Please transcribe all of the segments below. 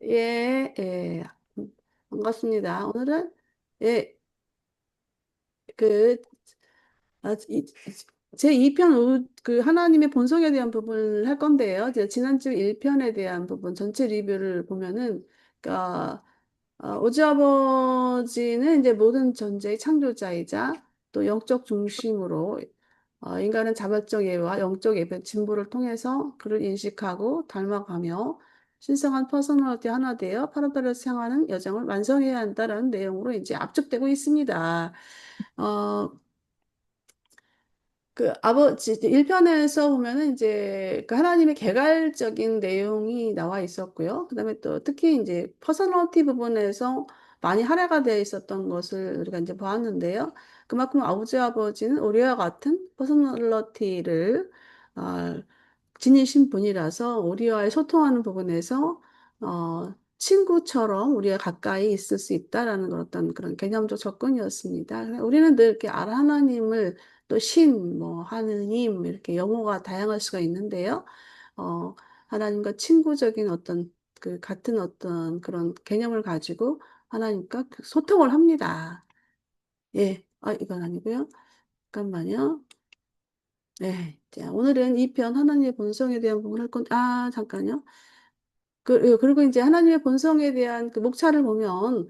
예, 예, 반갑습니다. 오늘은, 예, 그, 제 2편, 하나님의 본성에 대한 부분을 할 건데요. 제가 지난주 1편에 대한 부분, 전체 리뷰를 보면은, 그러니까, 오지 아버지는 이제 모든 존재의 창조자이자 또 영적 중심으로 인간은 자발적 예와 영적 예배 진보를 통해서 그를 인식하고 닮아가며 신성한 퍼스널리티 하나 되어 파라다이스 향하는 여정을 완성해야 한다라는 내용으로 이제 압축되고 있습니다. 어, 아버지, 1편에서 보면은 이제 그 하나님의 개괄적인 내용이 나와 있었고요. 그다음에 또 특히 이제 퍼스널티 부분에서 많이 할애가 되어 있었던 것을 우리가 이제 보았는데요. 그만큼 아버지는 우리와 같은 퍼스널리티를 아, 지니신 분이라서 우리와의 소통하는 부분에서 친구처럼 우리가 가까이 있을 수 있다라는 그런 어떤 그런 개념적 접근이었습니다. 우리는 늘 이렇게 하나님을 또 뭐, 하느님, 이렇게 용어가 다양할 수가 있는데요. 어, 하나님과 친구적인 어떤, 같은 어떤 그런 개념을 가지고 하나님과 소통을 합니다. 예, 이건 아니고요. 잠깐만요. 네. 자, 오늘은 이 편 하나님의 본성에 대한 부분을 할 건데, 잠깐요. 그리고 이제 하나님의 본성에 대한 그 목차를 보면,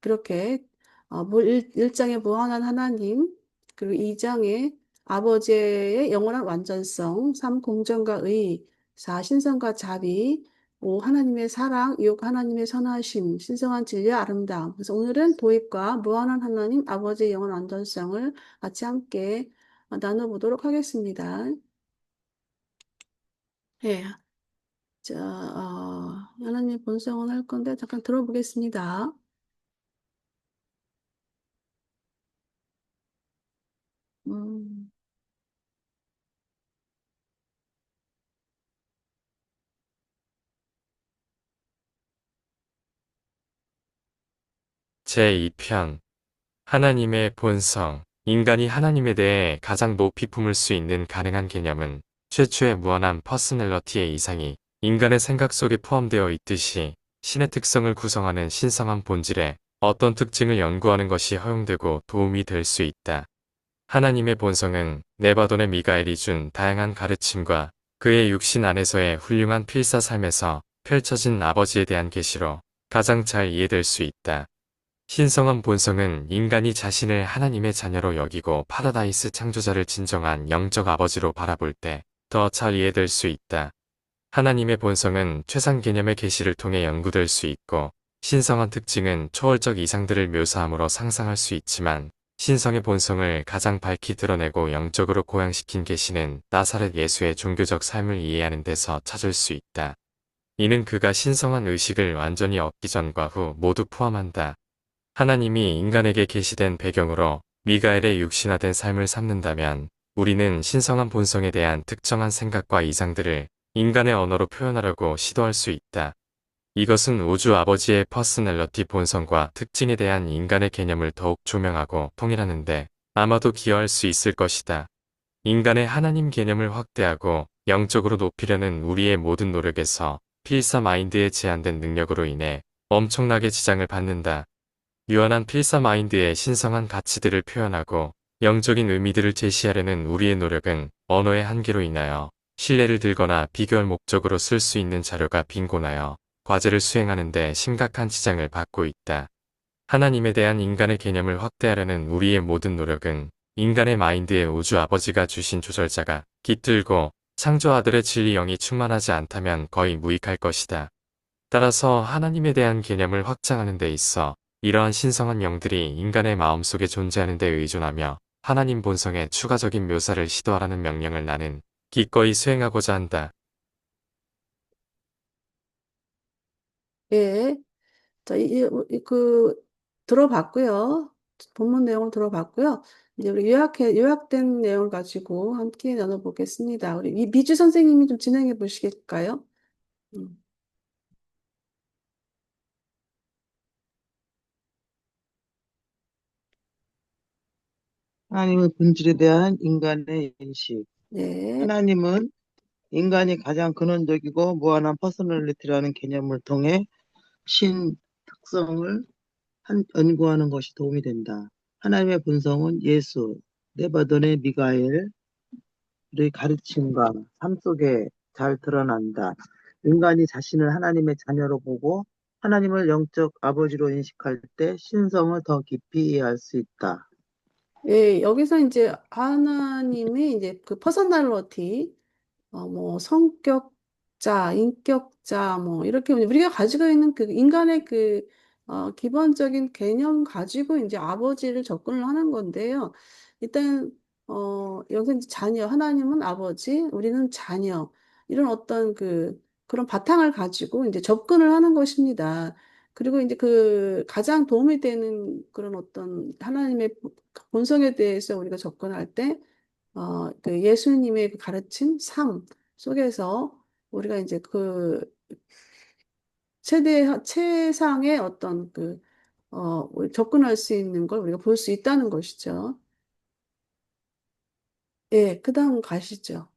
그렇게 1장의 무한한 하나님, 그리고 2장의 아버지의 영원한 완전성, 3 공정과 의, 4 신성과 자비, 5 하나님의 사랑, 6 하나님의 선하심, 신성한 진리와 아름다움. 그래서 오늘은 도입과 무한한 하나님 아버지의 영원한 완전성을 같이 함께 나눠보도록 하겠습니다. 예, 자, 하나님 본성을 할 건데 잠깐 들어보겠습니다. 음. 제2편 하나님의 본성 인간이 하나님에 대해 가장 높이 품을 수 있는 가능한 개념은 최초의 무한한 퍼스널러티의 이상이 인간의 생각 속에 포함되어 있듯이 신의 특성을 구성하는 신성한 본질에 어떤 특징을 연구하는 것이 허용되고 도움이 될 수 있다. 하나님의 본성은 네바돈의 미가엘이 준 다양한 가르침과 그의 육신 안에서의 훌륭한 필사 삶에서 펼쳐진 아버지에 대한 계시로 가장 잘 이해될 수 있다. 신성한 본성은 인간이 자신을 하나님의 자녀로 여기고 파라다이스 창조자를 진정한 영적 아버지로 바라볼 때 더 잘 이해될 수 있다. 하나님의 본성은 최상 개념의 계시를 통해 연구될 수 있고 신성한 특징은 초월적 이상들을 묘사함으로 상상할 수 있지만 신성의 본성을 가장 밝히 드러내고 영적으로 고양시킨 계시는 나사렛 예수의 종교적 삶을 이해하는 데서 찾을 수 있다. 이는 그가 신성한 의식을 완전히 얻기 전과 후 모두 포함한다. 하나님이 인간에게 계시된 배경으로 미가엘의 육신화된 삶을 삼는다면 우리는 신성한 본성에 대한 특정한 생각과 이상들을 인간의 언어로 표현하려고 시도할 수 있다. 이것은 우주 아버지의 퍼스널러티 본성과 특징에 대한 인간의 개념을 더욱 조명하고 통일하는데 아마도 기여할 수 있을 것이다. 인간의 하나님 개념을 확대하고 영적으로 높이려는 우리의 모든 노력에서 필사 마인드의 제한된 능력으로 인해 엄청나게 지장을 받는다. 유한한 필사 마인드의 신성한 가치들을 표현하고 영적인 의미들을 제시하려는 우리의 노력은 언어의 한계로 인하여 신뢰를 들거나 비교할 목적으로 쓸 수 있는 자료가 빈곤하여 과제를 수행하는 데 심각한 지장을 받고 있다. 하나님에 대한 인간의 개념을 확대하려는 우리의 모든 노력은 인간의 마인드에 우주 아버지가 주신 조절자가 깃들고 창조 아들의 진리 영이 충만하지 않다면 거의 무익할 것이다. 따라서 하나님에 대한 개념을 확장하는 데 있어 이러한 신성한 영들이 인간의 마음속에 존재하는 데 의존하며 하나님 본성의 추가적인 묘사를 시도하라는 명령을 나는 기꺼이 수행하고자 한다. 예. 자, 들어봤고요. 본문 내용을 들어봤고요. 이제 우리 요약된 내용을 가지고 함께 나눠보겠습니다. 우리 미주 선생님이 좀 진행해 보시겠까요? 음, 하나님의 본질에 대한 인간의 인식. 네, 하나님은 인간이 가장 근원적이고 무한한 퍼스널리티라는 개념을 통해 신 특성을 연구하는 것이 도움이 된다. 하나님의 본성은 예수, 네바돈의 미가엘의 가르침과 삶 속에 잘 드러난다. 인간이 자신을 하나님의 자녀로 보고 하나님을 영적 아버지로 인식할 때 신성을 더 깊이 이해할 수 있다. 예, 여기서 이제 하나님의 이제 그 퍼서널리티, 뭐 성격자, 인격자, 뭐 이렇게 우리가 가지고 있는 그 인간의 그 기본적인 개념 가지고 이제 아버지를 접근을 하는 건데요. 일단 여기서 이제 자녀, 하나님은 아버지, 우리는 자녀 이런 어떤 그런 바탕을 가지고 이제 접근을 하는 것입니다. 그리고 이제 그 가장 도움이 되는 그런 어떤 하나님의 본성에 대해서 우리가 접근할 때 그 예수님의 그 가르침, 삶 속에서 우리가 이제 그 최상의 어떤 우리 접근할 수 있는 걸 우리가 볼 수 있다는 것이죠. 예, 그 다음 가시죠.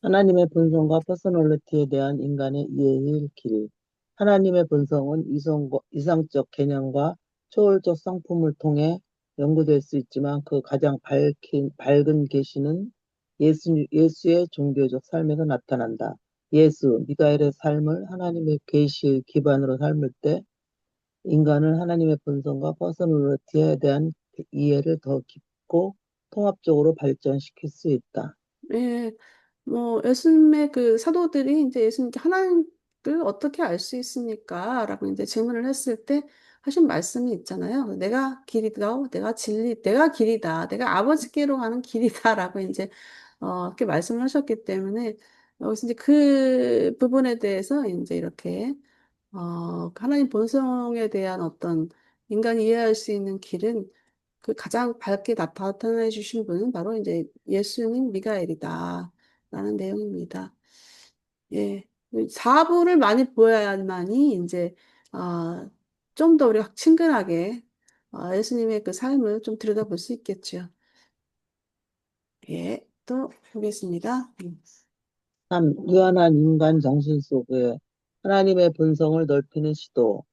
하나님의 본성과 퍼스널리티에 대한 인간의 이해의 길. 하나님의 본성은 이성적 개념과 초월적 성품을 통해 연구될 수 있지만 그 가장 밝은 계시는 예수의 종교적 삶에서 나타난다. 예수, 미가엘의 삶을 하나님의 계시의 기반으로 삼을 때 인간은 하나님의 본성과 퍼스널리티에 대한 이해를 더 깊고 통합적으로 발전시킬 수 있다. 예, 뭐 예수님의 그 사도들이 이제 예수님께 하나님을 어떻게 알 수 있습니까? 라고 이제 질문을 했을 때 하신 말씀이 있잖아요. 내가 길이다, 내가 길이다, 내가 아버지께로 가는 길이다라고 이제 이렇게 말씀을 하셨기 때문에 여기서 이제 그 부분에 대해서 이제 이렇게 하나님 본성에 대한 어떤 인간이 이해할 수 있는 길은 그 가장 밝게 나타내 주신 분은 바로 이제 예수님 미가엘이다. 라는 내용입니다. 예. 사부를 많이 보여야만이 이제, 좀 더 우리가 친근하게, 예수님의 그 삶을 좀 들여다볼 수 있겠죠. 예. 또 보겠습니다. 3. 유한한 인간 정신 속에 하나님의 본성을 넓히는 시도.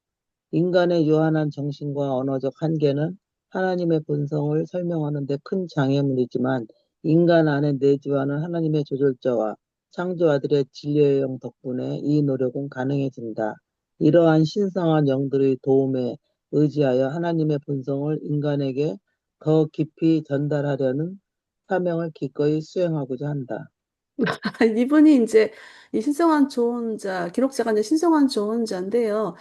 인간의 유한한 정신과 언어적 한계는 하나님의 본성을 설명하는 데 큰 장애물이지만 인간 안에 내주하는 하나님의 조절자와 창조아들의 진리의 영 덕분에 이 노력은 가능해진다. 이러한 신성한 영들의 도움에 의지하여 하나님의 본성을 인간에게 더 깊이 전달하려는 사명을 기꺼이 수행하고자 한다. 이분이 이제 이 신성한 조언자, 기록자가 이제 신성한 조언자인데요.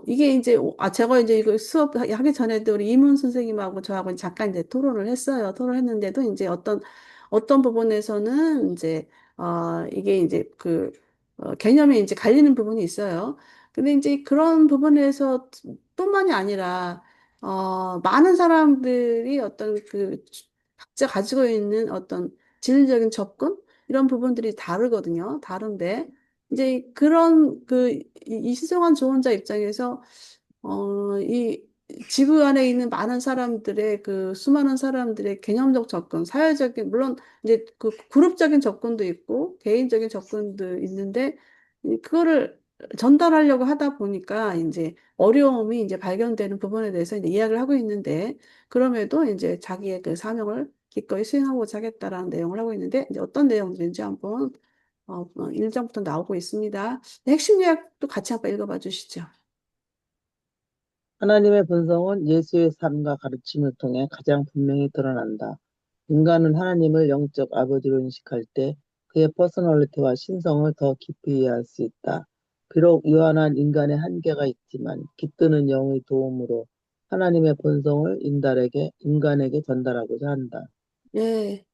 이게 이제, 제가 이제 이거 수업하기 전에도 우리 이문 선생님하고 저하고 잠깐 이제 토론을 했어요. 토론했는데도 이제 어떤 부분에서는 이제, 이게 이제 개념이 이제 갈리는 부분이 있어요. 근데 이제 그런 부분에서 뿐만이 아니라, 많은 사람들이 어떤 각자 가지고 있는 어떤 진리적인 접근? 이런 부분들이 다르거든요. 다른데, 이제 그런 이 신성한 조언자 입장에서, 이 지구 안에 있는 많은 사람들의 수많은 사람들의 개념적 접근, 사회적인, 물론 이제 그 그룹적인 접근도 있고, 개인적인 접근도 있는데, 그거를 전달하려고 하다 보니까 이제 어려움이 이제 발견되는 부분에 대해서 이제 이야기를 하고 있는데, 그럼에도 이제 자기의 그 사명을 기꺼이 수행하고자 하겠다라는 내용을 하고 있는데, 이제 어떤 내용들인지 한번 1장부터 나오고 있습니다. 핵심 요약도 같이 한번 읽어봐 주시죠. 하나님의 본성은 예수의 삶과 가르침을 통해 가장 분명히 드러난다. 인간은 하나님을 영적 아버지로 인식할 때 그의 퍼스널리티와 신성을 더 깊이 이해할 수 있다. 비록 유한한 인간의 한계가 있지만 깃드는 영의 도움으로 하나님의 본성을 인간에게 전달하고자 한다. 예,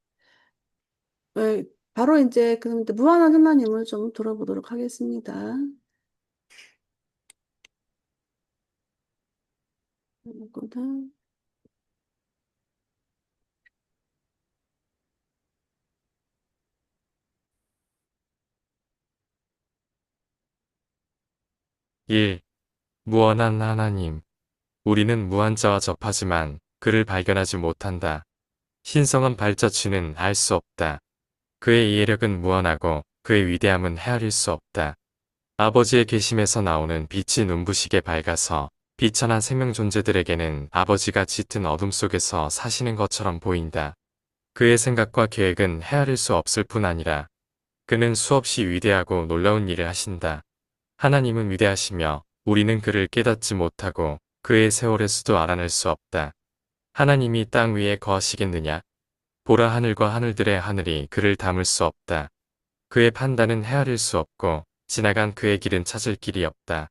바로 이제 그럼 무한한 하나님을 좀 들어보도록 하겠습니다. 이거는, 1. 무한한 하나님. 우리는 무한자와 접하지만 그를 발견하지 못한다. 신성한 발자취는 알 수 없다. 그의 이해력은 무한하고 그의 위대함은 헤아릴 수 없다. 아버지의 계심에서 나오는 빛이 눈부시게 밝아서 비천한 생명 존재들에게는 아버지가 짙은 어둠 속에서 사시는 것처럼 보인다. 그의 생각과 계획은 헤아릴 수 없을 뿐 아니라 그는 수없이 위대하고 놀라운 일을 하신다. 하나님은 위대하시며 우리는 그를 깨닫지 못하고 그의 세월의 수도 알아낼 수 없다. 하나님이 땅 위에 거하시겠느냐? 보라 하늘과 하늘들의 하늘이 그를 담을 수 없다. 그의 판단은 헤아릴 수 없고 지나간 그의 길은 찾을 길이 없다.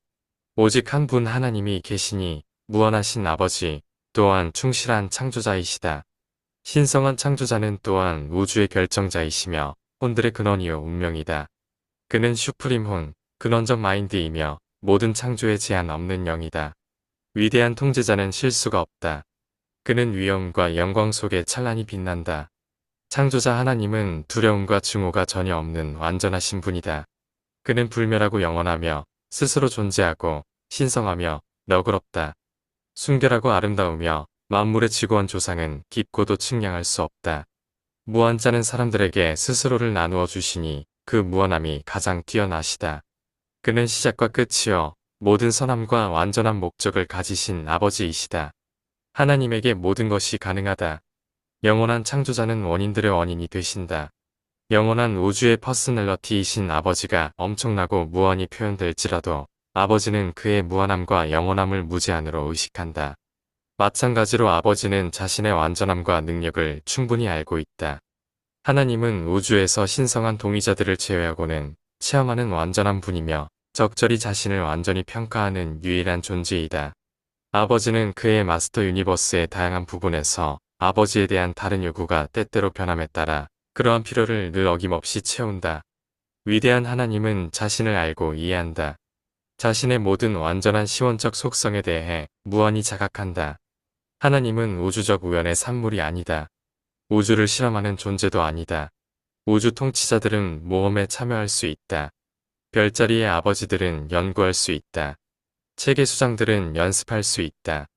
오직 한 분 하나님이 계시니 무한하신 아버지 또한 충실한 창조자이시다. 신성한 창조자는 또한 우주의 결정자이시며 혼들의 근원이요 운명이다. 그는 슈프림 혼, 근원적 마인드이며 모든 창조에 제한 없는 영이다. 위대한 통제자는 실수가 없다. 그는 위엄과 영광 속에 찬란히 빛난다. 창조자 하나님은 두려움과 증오가 전혀 없는 완전하신 분이다. 그는 불멸하고 영원하며 스스로 존재하고 신성하며 너그럽다. 순결하고 아름다우며 만물의 지고한 조상은 깊고도 측량할 수 없다. 무한자는 사람들에게 스스로를 나누어 주시니 그 무한함이 가장 뛰어나시다. 그는 시작과 끝이요 모든 선함과 완전한 목적을 가지신 아버지이시다. 하나님에게 모든 것이 가능하다. 영원한 창조자는 원인들의 원인이 되신다. 영원한 우주의 퍼스널러티이신 아버지가 엄청나고 무한히 표현될지라도 아버지는 그의 무한함과 영원함을 무제한으로 의식한다. 마찬가지로 아버지는 자신의 완전함과 능력을 충분히 알고 있다. 하나님은 우주에서 신성한 동의자들을 제외하고는 체험하는 완전한 분이며 적절히 자신을 완전히 평가하는 유일한 존재이다. 아버지는 그의 마스터 유니버스의 다양한 부분에서 아버지에 대한 다른 요구가 때때로 변함에 따라 그러한 필요를 늘 어김없이 채운다. 위대한 하나님은 자신을 알고 이해한다. 자신의 모든 완전한 시원적 속성에 대해 무한히 자각한다. 하나님은 우주적 우연의 산물이 아니다. 우주를 실험하는 존재도 아니다. 우주 통치자들은 모험에 참여할 수 있다. 별자리의 아버지들은 연구할 수 있다. 체계 수장들은 연습할 수 있다.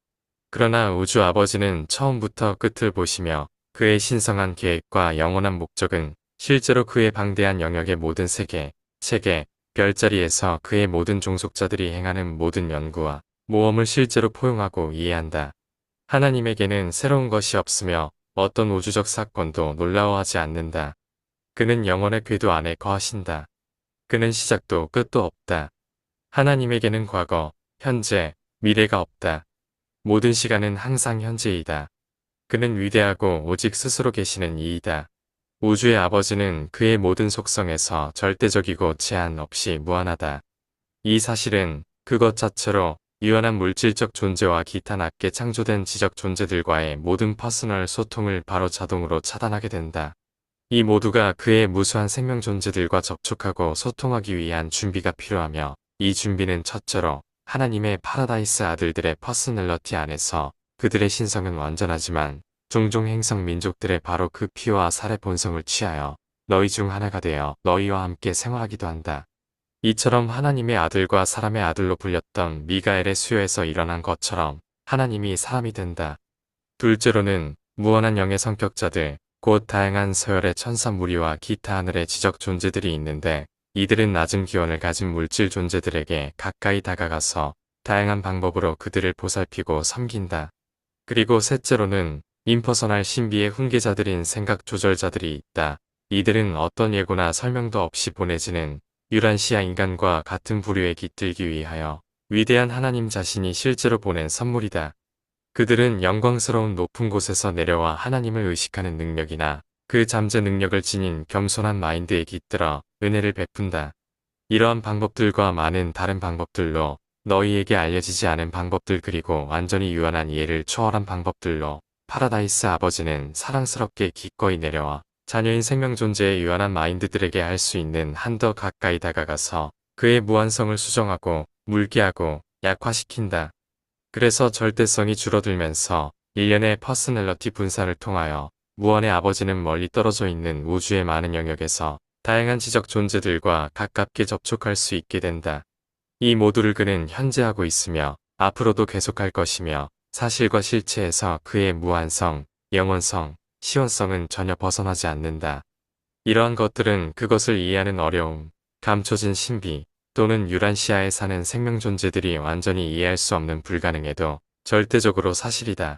그러나 우주 아버지는 처음부터 끝을 보시며 그의 신성한 계획과 영원한 목적은 실제로 그의 방대한 영역의 모든 세계, 체계, 별자리에서 그의 모든 종속자들이 행하는 모든 연구와 모험을 실제로 포용하고 이해한다. 하나님에게는 새로운 것이 없으며 어떤 우주적 사건도 놀라워하지 않는다. 그는 영원의 궤도 안에 거하신다. 그는 시작도 끝도 없다. 하나님에게는 과거, 현재, 미래가 없다. 모든 시간은 항상 현재이다. 그는 위대하고 오직 스스로 계시는 이이다. 우주의 아버지는 그의 모든 속성에서 절대적이고 제한 없이 무한하다. 이 사실은 그것 자체로 유한한 물질적 존재와 기타 낮게 창조된 지적 존재들과의 모든 퍼스널 소통을 바로 자동으로 차단하게 된다. 이 모두가 그의 무수한 생명 존재들과 접촉하고 소통하기 위한 준비가 필요하며 이 준비는 첫째로 하나님의 파라다이스 아들들의 퍼스널러티 안에서 그들의 신성은 완전하지만 종종 행성 민족들의 바로 그 피와 살의 본성을 취하여 너희 중 하나가 되어 너희와 함께 생활하기도 한다. 이처럼 하나님의 아들과 사람의 아들로 불렸던 미가엘의 수요에서 일어난 것처럼 하나님이 사람이 된다. 둘째로는 무한한 영의 성격자들, 곧 다양한 서열의 천사 무리와 기타 하늘의 지적 존재들이 있는데 이들은 낮은 기원을 가진 물질 존재들에게 가까이 다가가서 다양한 방법으로 그들을 보살피고 섬긴다. 그리고 셋째로는 임퍼서널 신비의 훈계자들인 생각 조절자들이 있다. 이들은 어떤 예고나 설명도 없이 보내지는 유란시아 인간과 같은 부류에 깃들기 위하여 위대한 하나님 자신이 실제로 보낸 선물이다. 그들은 영광스러운 높은 곳에서 내려와 하나님을 의식하는 능력이나 그 잠재 능력을 지닌 겸손한 마인드에 깃들어 은혜를 베푼다. 이러한 방법들과 많은 다른 방법들로 너희에게 알려지지 않은 방법들 그리고 완전히 유한한 이해를 초월한 방법들로 파라다이스 아버지는 사랑스럽게 기꺼이 내려와 자녀인 생명 존재의 유한한 마인드들에게 할 수 있는 한더 가까이 다가가서 그의 무한성을 수정하고 물기하고 약화시킨다. 그래서 절대성이 줄어들면서 일련의 퍼스널러티 분사를 통하여 무한의 아버지는 멀리 떨어져 있는 우주의 많은 영역에서 다양한 지적 존재들과 가깝게 접촉할 수 있게 된다. 이 모두를 그는 현재 하고 있으며 앞으로도 계속할 것이며 사실과 실체에서 그의 무한성, 영원성, 시원성은 전혀 벗어나지 않는다. 이러한 것들은 그것을 이해하는 어려움, 감춰진 신비, 또는 유란시아에 사는 생명 존재들이 완전히 이해할 수 없는 불가능해도 절대적으로 사실이다.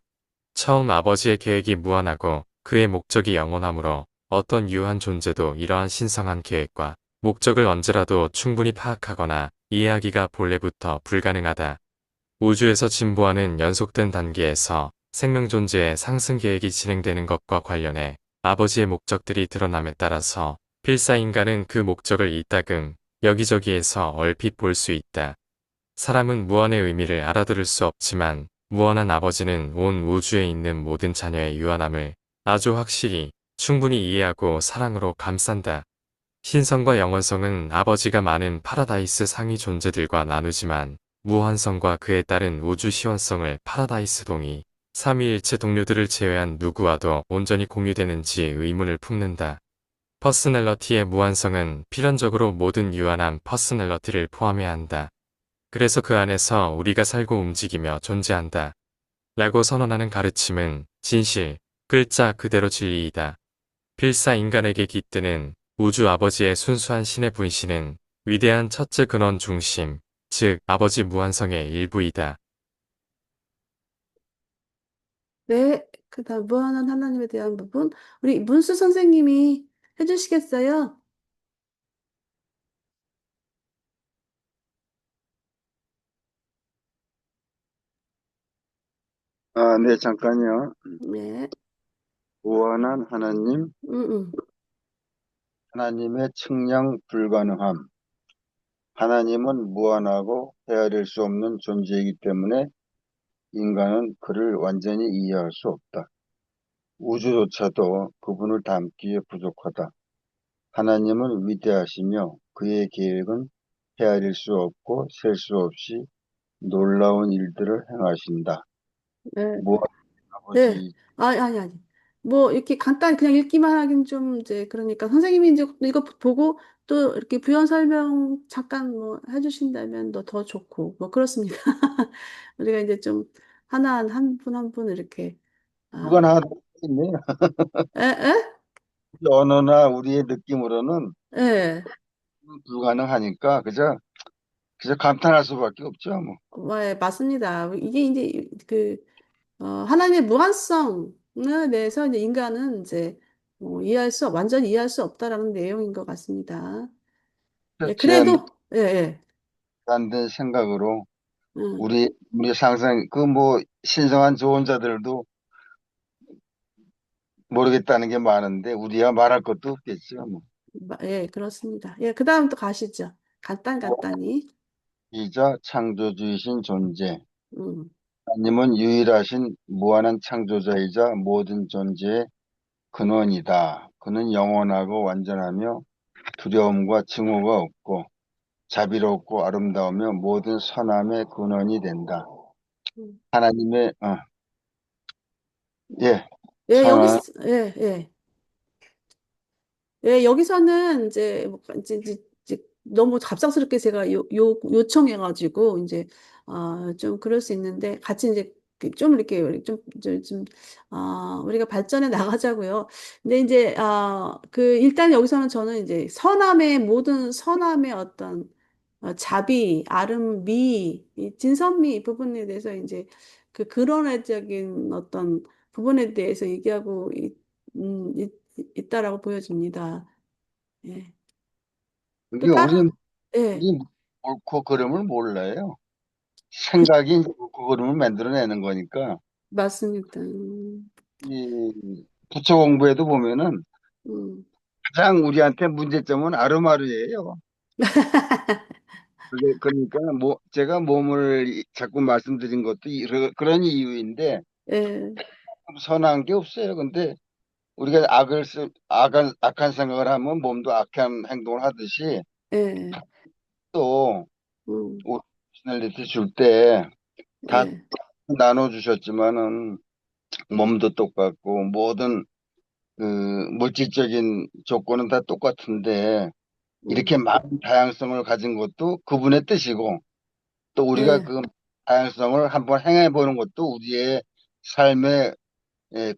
처음 아버지의 계획이 무한하고 그의 목적이 영원하므로 어떤 유한 존재도 이러한 신성한 계획과 목적을 언제라도 충분히 파악하거나 이해하기가 본래부터 불가능하다. 우주에서 진보하는 연속된 단계에서 생명 존재의 상승 계획이 진행되는 것과 관련해 아버지의 목적들이 드러남에 따라서 필사인간은 그 목적을 이따금 여기저기에서 얼핏 볼 수 있다. 사람은 무한의 의미를 알아들을 수 없지만 무한한 아버지는 온 우주에 있는 모든 자녀의 유한함을 아주 확실히 충분히 이해하고 사랑으로 감싼다. 신성과 영원성은 아버지가 많은 파라다이스 상위 존재들과 나누지만 무한성과 그에 따른 우주 시원성을 파라다이스 동이 삼위일체 동료들을 제외한 누구와도 온전히 공유되는지 의문을 품는다. 퍼스널러티의 무한성은 필연적으로 모든 유한한 퍼스널러티를 포함해야 한다. 그래서 그 안에서 우리가 살고 움직이며 존재한다. 라고 선언하는 가르침은 진실, 글자 그대로 진리이다. 필사 인간에게 깃드는 우주 아버지의 순수한 신의 분신은 위대한 첫째 근원 중심, 즉 아버지 무한성의 일부이다. 네, 그다음 무한한 하나님에 대한 부분 우리 문수 선생님이 해주시겠어요? 네, 잠깐요. 네, 무한한 하나님, 음. 하나님의 측량 불가능함. 하나님은 무한하고 헤아릴 수 없는 존재이기 때문에 인간은 그를 완전히 이해할 수 없다. 우주조차도 그분을 닮기에 부족하다. 하나님은 위대하시며 그의 계획은 헤아릴 수 없고 셀 수 없이 놀라운 일들을 행하신다. 네, 무한 네. 아버지, 아니. 뭐, 이렇게 간단히 그냥 읽기만 하긴 좀, 이제, 그러니까 선생님이 이제 이거 보고 또 이렇게 부연 설명 잠깐 뭐 해주신다면 더 좋고, 뭐, 그렇습니다. 우리가 이제 좀 한 분 한 분 이렇게, 아, 불가능하다고 있네요. 에? 언어나 우리의 느낌으로는 예, 불가능하니까 그저 감탄할 수밖에 없죠, 뭐. 예, 맞습니다. 이게 이제 하나님의 무한성에 대해서 이제 인간은 이제 완전히 이해할 수 없다라는 내용인 것 같습니다. 예, 그래도, 예, 예. 제한된 생각으로 음, 우리 상상 그 뭐 신성한 조언자들도 모르겠다는 게 많은데 우리야 말할 것도 없겠죠, 뭐. 예, 그렇습니다. 예, 그 다음 또 가시죠. 간단히. 이자 창조주이신 존재. 음, 하나님은 유일하신 무한한 창조자이자 모든 존재의 근원이다. 그는 영원하고 완전하며 두려움과 증오가 없고 자비롭고 아름다우며 모든 선함의 근원이 된다. 음. 하나님의 예, 예, 선한 예. 예, 여기서는 이제, 이제 너무 갑작스럽게 제가 요청해가지고, 이제, 좀 그럴 수 있는데, 같이 이제 좀 이렇게 우리가 발전해 나가자고요. 근데 이제, 일단 여기서는 저는 이제 모든 선함의 어떤 자비, 이 진선미 부분에 대해서 이제 근원적인 어떤 부분에 대해서 얘기하고 있다라고 보여집니다. 예. 또 그게 예, 우리 옳고 그름을 몰라요. 생각이 이제 옳고 그름을 만들어내는 거니까 맞습니다. 이 부처 공부에도 보면은 음. 가장 우리한테 문제점은 아루마루예요. 그러니까 제가 몸을 자꾸 말씀드린 것도 그런 이유인데 예, 선한 게 없어요. 근데 우리가 악한 생각을 하면 몸도 악한 행동을 하듯이 예, 또 음, 오리지널리티 줄 때 다 예, 나눠주셨지만은 몸도 똑같고 모든 그 물질적인 조건은 다 똑같은데 이렇게 음, 많은 다양성을 가진 것도 그분의 뜻이고 또 우리가 예, 그 다양성을 한번 행해 보는 것도 우리의 삶의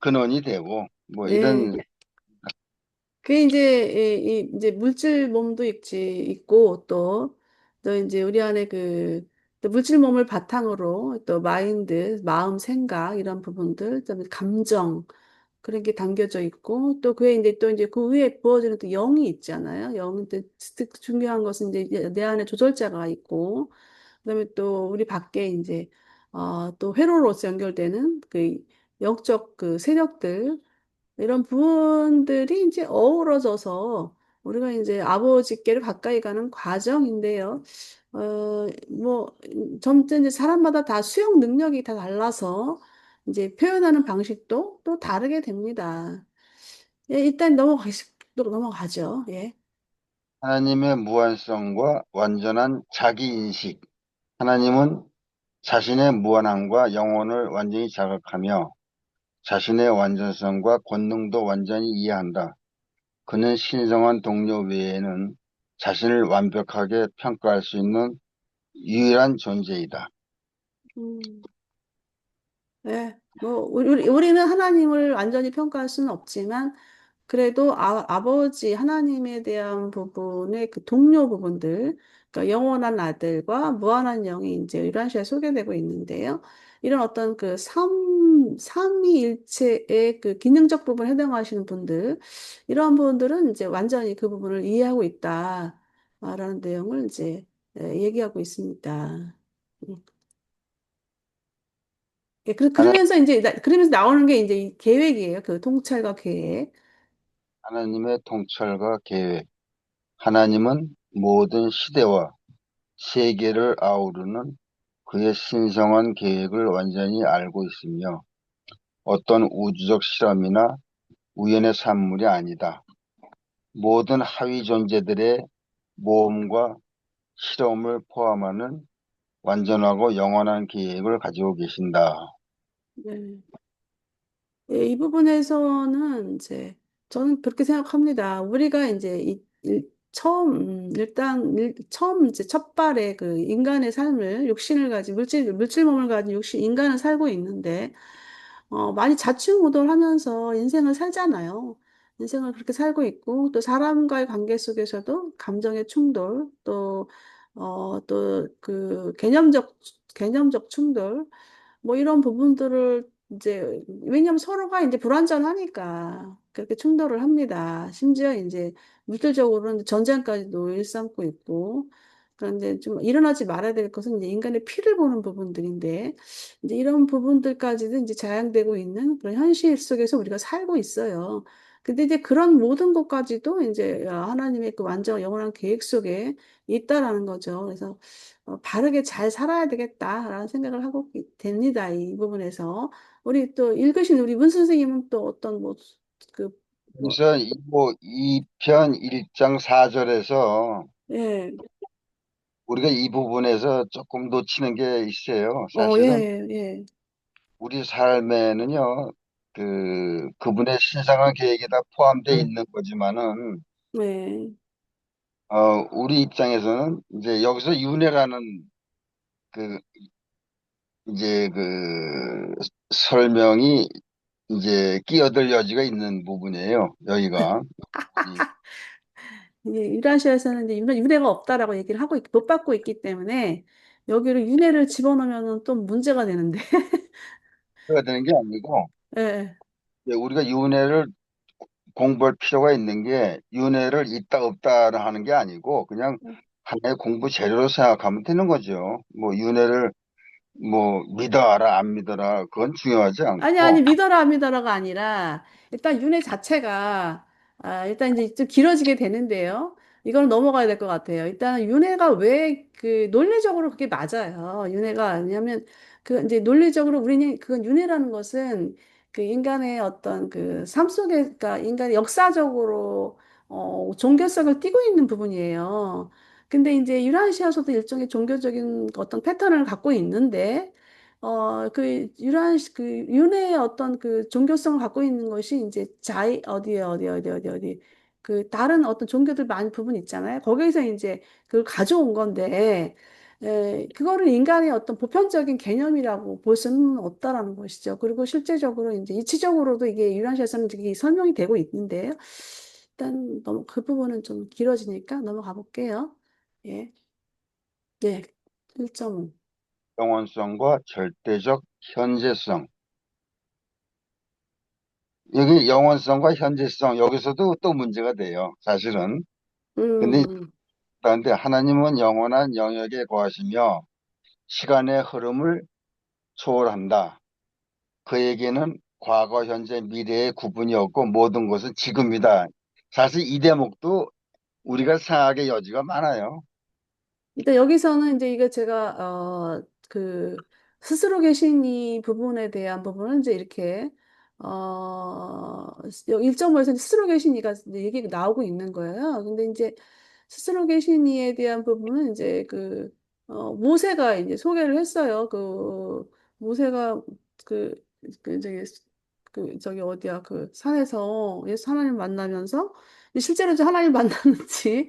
근원이 되고 뭐 예, 이런 그게 이제 이제 물질 몸도 있고 또 이제 우리 안에 또 물질 몸을 바탕으로 또 마인드, 마음, 생각 이런 부분들, 그다음에 감정 그런 게 담겨져 있고 또 그에 이제 또 이제 그 위에 부어지는 또 영이 있잖아요. 영은 또 중요한 것은 이제 내 안에 조절자가 있고 그다음에 또 우리 밖에 이제 또 회로로서 연결되는 그 영적 그 세력들 이런 부분들이 이제 어우러져서 우리가 이제 아버지께를 가까이 가는 과정인데요. 뭐, 점점 이제 사람마다 다 수용 능력이 다 달라서 이제 표현하는 방식도 또 다르게 됩니다. 예, 일단 넘어가죠. 예. 하나님의 무한성과 완전한 자기인식. 하나님은 자신의 무한함과 영혼을 완전히 자각하며 자신의 완전성과 권능도 완전히 이해한다. 그는 신성한 동료 외에는 자신을 완벽하게 평가할 수 있는 유일한 존재이다. 음. 네, 뭐, 우리는 하나님을 완전히 평가할 수는 없지만, 그래도 아버지 하나님에 대한 부분의 그 동료 부분들, 그러니까 영원한 아들과 무한한 영이 이제 유란시에 소개되고 있는데요. 이런 어떤 그 삼위일체의 그 기능적 부분에 해당하시는 분들, 이런 분들은 이제 완전히 그 부분을 이해하고 있다라는 내용을 이제 얘기하고 있습니다. 음. 예, 하나, 그러면서 나오는 게 이제 이 계획이에요. 그 통찰과 계획. 하나님의 통찰과 계획. 하나님은 모든 시대와 세계를 아우르는 그의 신성한 계획을 완전히 알고 있으며 어떤 우주적 실험이나 우연의 산물이 아니다. 모든 하위 존재들의 모험과 실험을 포함하는 완전하고 영원한 계획을 가지고 계신다. 네. 예, 이 부분에서는 이제 저는 그렇게 생각합니다. 우리가 이제 처음 이제 첫발에 그 인간의 삶을 육신을 가진 물질 몸을 가진 인간을 살고 있는데 많이 좌충우돌하면서 인생을 살잖아요. 인생을 그렇게 살고 있고 또 사람과의 관계 속에서도 감정의 충돌 또 그 개념적 충돌 뭐 이런 부분들을 이제 왜냐하면 서로가 이제 불완전하니까 그렇게 충돌을 합니다. 심지어 이제 물질적으로는 전쟁까지도 일삼고 있고 그런데 좀 일어나지 말아야 될 것은 이제 인간의 피를 보는 부분들인데 이제 이런 부분들까지도 이제 자양되고 있는 그런 현실 속에서 우리가 살고 있어요. 근데 이제 그런 모든 것까지도 이제 하나님의 그 완전 영원한 계획 속에 있다라는 거죠. 그래서 바르게 잘 살아야 되겠다라는 생각을 하고 됩니다. 이 부분에서. 우리 또 읽으신 우리 문 선생님은 또 어떤 그, 뭐, 그래서 뭐 2편 1장 4절에서 예, 우리가 이 부분에서 조금 놓치는 게 있어요. 예, 사실은 예, 우리 삶에는요, 그분의 신성한 계획이 다 포함되어 있는 거지만은, 네, 우리 입장에서는 이제 여기서 윤회라는 그, 이제 설명이 이제 끼어들 여지가 있는 부분이에요. 여기가. 이- 이게 유라시아에서는 이제 윤회가 없다라고 얘기를 못 받고 있기 때문에 여기를 윤회를 집어넣으면 또 문제가 되는데. 가 되는 게 아니고, 예. 이제 우리가 윤회를 공부할 필요가 있는 게 윤회를 있다 없다 하는 게 아니고 그냥 하나의 공부 재료로 생각하면 되는 거죠. 뭐 윤회를 뭐 믿어라 안 믿어라 그건 중요하지 아니, 않고 믿어라, 안 믿어라가 아니라, 일단 윤회 자체가, 일단 이제 좀 길어지게 되는데요. 이걸 넘어가야 될 것 같아요. 일단 윤회가 왜 논리적으로 그게 맞아요. 윤회가, 왜냐면 이제 논리적으로 우리는 그건 윤회라는 것은 그 인간의 어떤 그 삶 속에, 그러니까 인간의 역사적으로, 종교성을 띠고 있는 부분이에요. 근데 이제 유라시아서도 일종의 종교적인 어떤 패턴을 갖고 있는데, 윤회의 어떤 그 종교성을 갖고 있는 것이 이제 어디. 그 다른 어떤 종교들 많은 부분 있잖아요. 거기서 이제 그걸 가져온 건데, 그거를 인간의 어떤 보편적인 개념이라고 볼 수는 없다라는 것이죠. 그리고 실제적으로 이제 이치적으로도 이게 유란시에서는 이게 설명이 되고 있는데요. 일단 너무 그 부분은 좀 길어지니까 넘어가 볼게요. 예. 네. 1.5. 영원성과 절대적 현재성. 여기 영원성과 현재성, 여기서도 또 문제가 돼요, 사실은. 근데, 음, 그런데 하나님은 영원한 영역에 거하시며 시간의 흐름을 초월한다. 그에게는 과거, 현재, 미래의 구분이 없고 모든 것은 지금이다. 사실 이 대목도 우리가 생각의 여지가 많아요. 일단 여기서는 이제 이거 제가 그 스스로 계신 이 부분에 대한 부분은 이제 이렇게 1.5에서 스스로 계신 이가 이제 얘기가 나오고 있는 거예요. 근데 이제 스스로 계신 이에 대한 부분은 이제 모세가 이제 소개를 했어요. 그 모세가 그, 저기 저기 어디야 그 산에서 예수 하나님 만나면서 실제로 이제 하나님 만났는지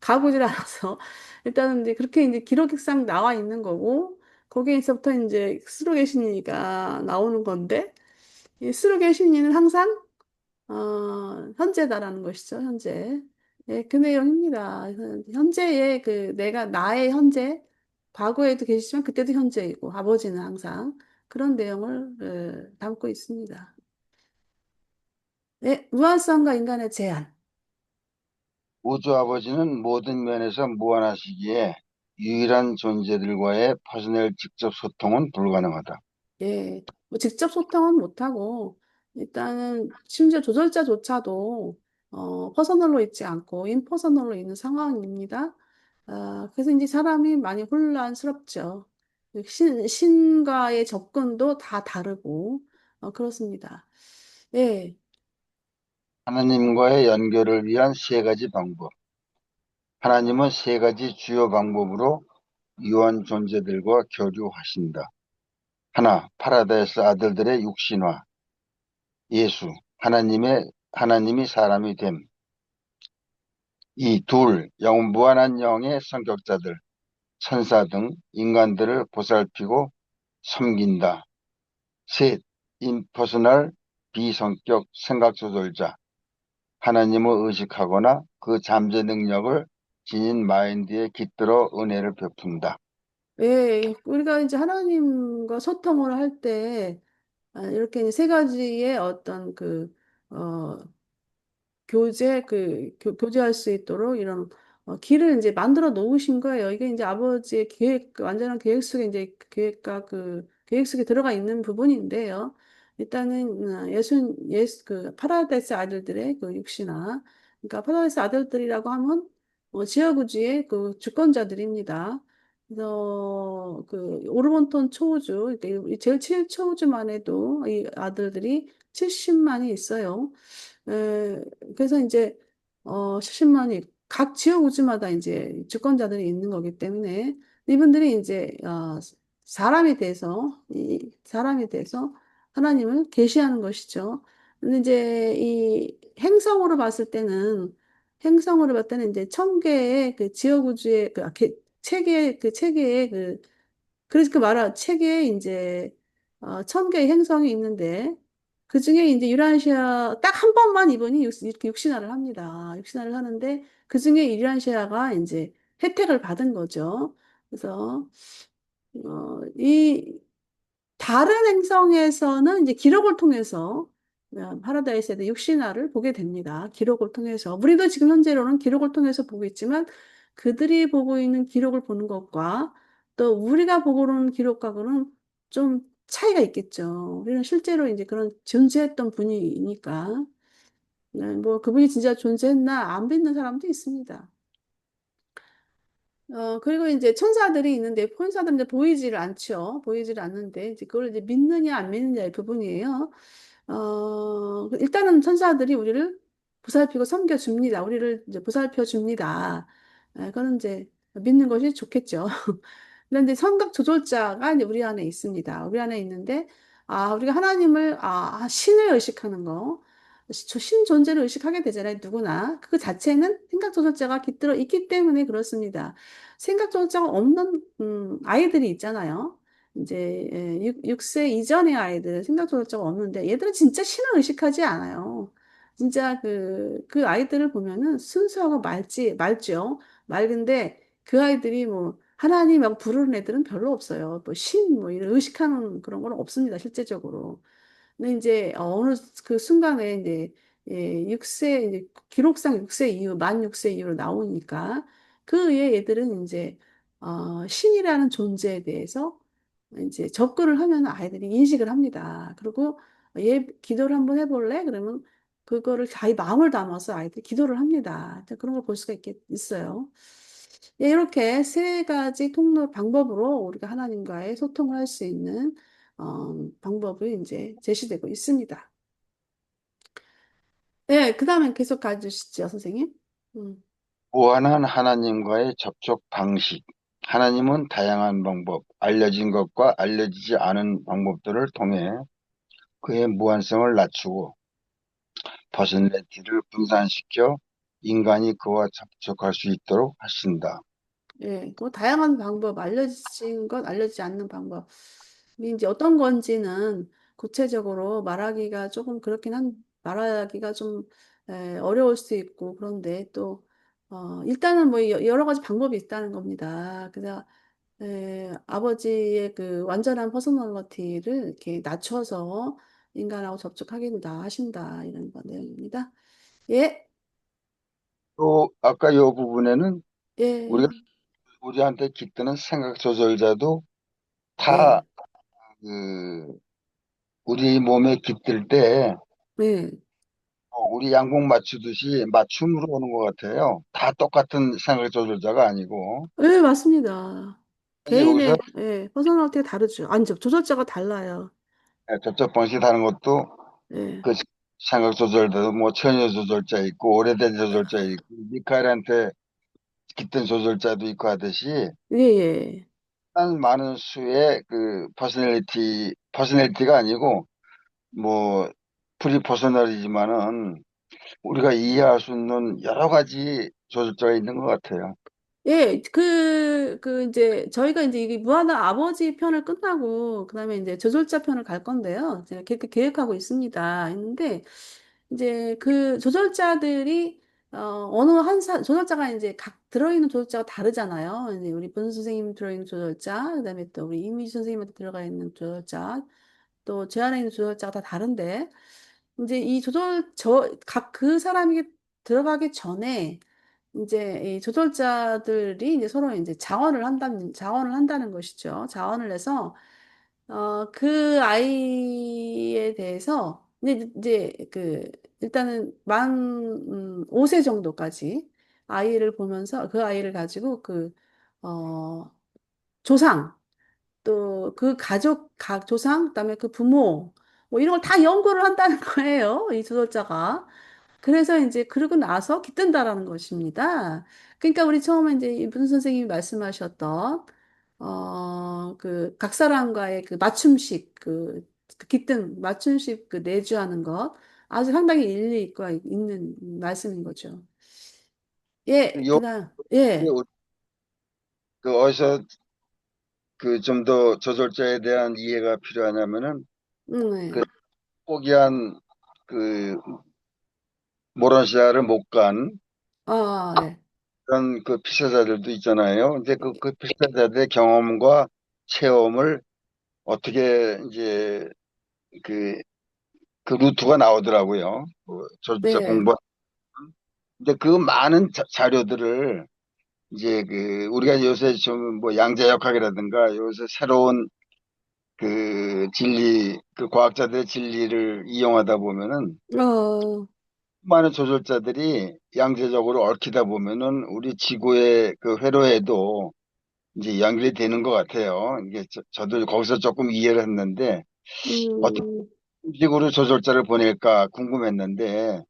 가보질 않아서 일단은 이제 그렇게 이제 기록상 나와 있는 거고 거기에서부터 이제 스로 계시니가 나오는 건데 이 스로 계시니는 항상 현재다라는 것이죠. 현재. 예, 그 내용입니다. 현재의 내가 나의 현재 과거에도 계시지만 그때도 현재이고 아버지는 항상 그런 내용을 담고 있습니다. 네, 무한성과 인간의 제한. 우주 아버지는 모든 면에서 무한하시기에 유일한 존재들과의 퍼스널 직접 소통은 불가능하다. 예, 뭐 직접 소통은 못하고, 일단은 심지어 조절자조차도, 퍼서널로 있지 않고, 임퍼서널로 있는 상황입니다. 그래서 이제 사람이 많이 혼란스럽죠. 신과의 접근도 다 다르고, 그렇습니다. 예, 하나님과의 연결을 위한 세 가지 방법. 하나님은 세 가지 주요 방법으로 유한 존재들과 교류하신다. 하나, 파라다이스 아들들의 육신화. 예수, 하나님이 사람이 됨. 이 둘, 무한한 영의 성격자들, 천사 등 인간들을 보살피고 섬긴다. 셋, 임퍼스널 비성격 생각 조절자. 하나님을 의식하거나 그 잠재 능력을 지닌 마인드에 깃들어 은혜를 베푼다. 예, 우리가 이제 하나님과 소통을 할 때, 이렇게 이제 세 가지의 어떤 어, 교제할 수 있도록 이런 길을 이제 만들어 놓으신 거예요. 이게 이제 아버지의 계획, 그 완전한 계획 속에 이제 계획 속에 들어가 있는 부분인데요. 일단은 파라다이스 아들들의 그 육신화, 그러니까 파라다이스 아들들이라고 하면 지하구주의 그 주권자들입니다. 그래서 그 오르몬톤 초우주, 그러니까 제일 초우주만 해도 이 아들들이 70만이 있어요. 그래서 이제 70만이 각 지역 우주마다 이제 주권자들이 있는 거기 때문에 이분들이 이제 사람이 돼서 하나님을 계시하는 것이죠. 근데 이제 이 행성으로 봤을 때는 이제 천 개의 그 지역 우주의 체계의 그래서 책에 이제 천 개의 행성이 있는데 그 중에 이제 유라시아 딱 한 번만 이분이 이렇게 육신화를 합니다. 육신화를 하는데 그 중에 유라시아가 이제 혜택을 받은 거죠. 그래서 이 다른 행성에서는 이제 기록을 통해서 파라다이스에 대한 육신화를 보게 됩니다. 기록을 통해서. 우리도 지금 현재로는 기록을 통해서 보고 있지만 그들이 보고 있는 기록을 보는 것과 또 우리가 보고 있는 기록하고는 좀 차이가 있겠죠. 우리는 실제로 이제 그런 존재했던 분이니까. 네, 뭐 그분이 진짜 존재했나 안 믿는 사람도 있습니다. 그리고 이제 천사들이 있는데, 천사들은 이제 보이지를 않죠. 보이지를 않는데, 이제 그걸 이제 믿느냐, 안 믿느냐의 부분이에요. 일단은 천사들이 우리를 보살피고 섬겨줍니다. 우리를 이제 보살펴줍니다. 그거는 이제 믿는 것이 좋겠죠. 그런데 성각 조절자가 이제 우리 안에 있습니다. 우리 안에 있는데, 우리가 신을 의식하는 거, 신 존재를 의식하게 되잖아요. 누구나. 그 자체는 생각 조절자가 깃들어 있기 때문에 그렇습니다. 생각 조절자가 없는, 아이들이 있잖아요. 이제, 6세 이전의 아이들, 생각 조절자가 없는데, 얘들은 진짜 신을 의식하지 않아요. 진짜 그 아이들을 보면은 순수하고 맑죠. 맑은데 그 아이들이 뭐 하나님 막 부르는 애들은 별로 없어요. 뭐 신, 뭐 이런 의식하는 그런 건 없습니다, 실제적으로. 근데 이제 어느 그 순간에 이제 예, 6세 이제 기록상 6세 이후 만 6세 이후로 나오니까 그의 애들은 이제 신이라는 존재에 대해서 이제 접근을 하면 아이들이 인식을 합니다. 그리고 얘 기도를 한번 해볼래? 그러면 그거를 자기 마음을 담아서 아이들이 기도를 합니다. 그런 걸 볼 수가 있어요. 예, 이렇게 세 가지 통로 방법으로 우리가 하나님과의 소통을 할 수 있는 방법이 이제 제시되고 있습니다. 네, 그 다음에 계속 가주시죠, 선생님. 음, 무한한 하나님과의 접촉 방식. 하나님은 다양한 방법, 알려진 것과 알려지지 않은 방법들을 통해 그의 무한성을 낮추고 퍼스널리티를 분산시켜 인간이 그와 접촉할 수 있도록 하신다. 예, 그 다양한 방법, 알려진 것, 알려지지 않는 방법. 이제 어떤 건지는 구체적으로 말하기가 조금 말하기가 좀 어려울 수 있고, 그런데 또, 일단은 뭐 여러 가지 방법이 있다는 겁니다. 그래서 아버지의 그 완전한 퍼스널리티를 이렇게 낮춰서 인간하고 접촉하게 된다, 하신다, 이런 거 내용입니다. 예, 또 아까 이 부분에는 우리가 예, 우리한테 깃드는 생각 조절자도 다 네, 그 우리 몸에 깃들 때 네, 우리 양복 맞추듯이 맞춤으로 오는 것 같아요. 다 똑같은 생각 조절자가 아니고 네, 맞습니다. 여기서 개인의, 예, 퍼스널리티가 다르죠. 아니, 조절자가 달라요. 접촉 방식 하는 것도 예, 그 생각 조절자도 뭐 처녀 조절자 있고 오래된 조절자 있고 미카엘한테 깃든 조절자도 있고 하듯이 예, 예. 한 많은 수의 그 퍼스널리티가 아니고 뭐 프리 퍼스널이지만은 우리가 이해할 수 있는 여러 가지 조절자가 있는 것 같아요. 예, 이제, 저희가 이제 이게 무한한 아버지 편을 끝나고, 그 다음에 이제 저절자 편을 갈 건데요. 제가 그렇게 계획하고 있습니다. 했는데, 이제 그 조절자들이, 조절자가 이제 각 들어있는 조절자가 다르잖아요. 이제 우리 본 선생님 들어있는 조절자, 그 다음에 또 우리 이미지 선생님한테 들어가 있는 조절자, 또 제 안에 있는 조절자가 다 다른데, 이제 각 그 사람이 들어가기 전에, 이제 이 조절자들이 이제 서로 이제 자원을 한다는 것이죠. 자원을 해서, 그 아이에 대해서, 일단은 5세 정도까지 아이를 보면서 그 아이를 가지고 어, 조상, 또 그 각 조상, 그다음에 그 부모, 뭐 이런 걸 다 연구를 한다는 거예요. 이 조절자가. 그래서 이제 그러고 나서 깃든다라는 것입니다. 그러니까 우리 처음에 이제 이분 선생님이 말씀하셨던 그 각 사람과의 그 맞춤식 그 깃든 맞춤식 그 내주하는 것 아주 상당히 일리 있고 있는 말씀인 거죠. 예, 요 그다음 예, 그 어디서 그 좀 더 조절자에 대한 이해가 필요하냐면은 그 네. 포기한 그 모런시아를 못 간 예. 그런 그 피서자들도 있잖아요. 이제 그 피서자들의 경험과 체험을 어떻게 이제 그, 그 루트가 나오더라고요. 그 조절자 네. 공부. 근데 그 많은 자료들을 이제 그 우리가 요새 좀 뭐 양자역학이라든가 요새 새로운 그 진리, 그 과학자들의 진리를 이용하다 보면은 어, 많은 조절자들이 양자적으로 얽히다 보면은 우리 지구의 그 회로에도 이제 연결이 되는 것 같아요. 이게 저도 거기서 조금 이해를 했는데 어떤 음, 식으로 조절자를 보낼까 궁금했는데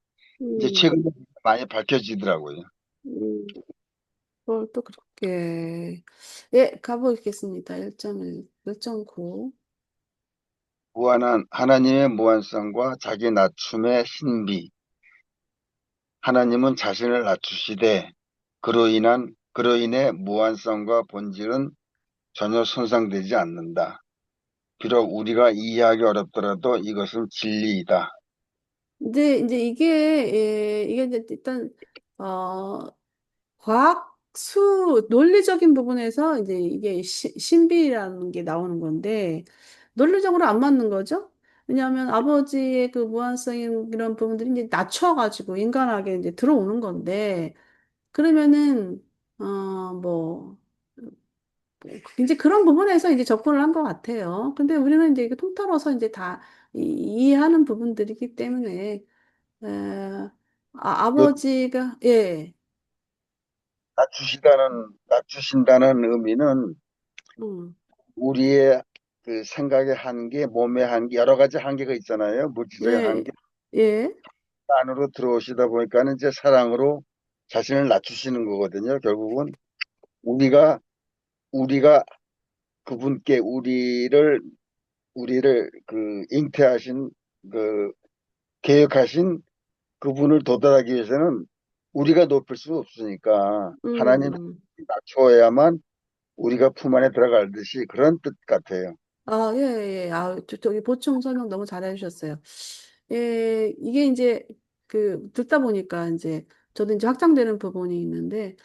이제 음, 최근에 많이 밝혀지더라고요. 음. 그걸 또 그렇게, 예, 가보겠습니다. 1.1, 1.9. 무한한 하나님의 무한성과 자기 낮춤의 신비. 하나님은 자신을 낮추시되 그로 인해 무한성과 본질은 전혀 손상되지 않는다. 비록 우리가 이해하기 어렵더라도 이것은 진리이다. 이제 이게 이제 일단, 어, 논리적인 부분에서 이제 이게 신비라는 게 나오는 건데, 논리적으로 안 맞는 거죠? 왜냐하면 아버지의 그 무한성인 이런 부분들이 이제 낮춰가지고 인간에게 이제 들어오는 건데, 그러면은, 뭐, 이제 그런 부분에서 이제 접근을 한 것 같아요. 근데 우리는 이제 이게 통틀어서 이제 다 이해하는 부분들이기 때문에, 에, 요- 아버지가, 예, 낮추신다는 의미는 음, 우리의 그 생각의 한계, 몸의 한계, 여러 가지 한계가 있잖아요. 물질적인 예, 한계 예, 안으로 들어오시다 보니까는 이제 사랑으로 자신을 낮추시는 거거든요. 결국은 우리가 우리가 그분께 우리를 그 잉태하신 그 계획하신 그분을 도달하기 위해서는 우리가 높일 수 없으니까 하나님 음. 낮추어야만 우리가 품 안에 들어갈 듯이 그런 뜻 같아요. 아, 예, 예. 저기 보충 설명 너무 잘해 주셨어요. 예, 이게 이제 듣다 보니까 이제 저도 이제 확장되는 부분이 있는데,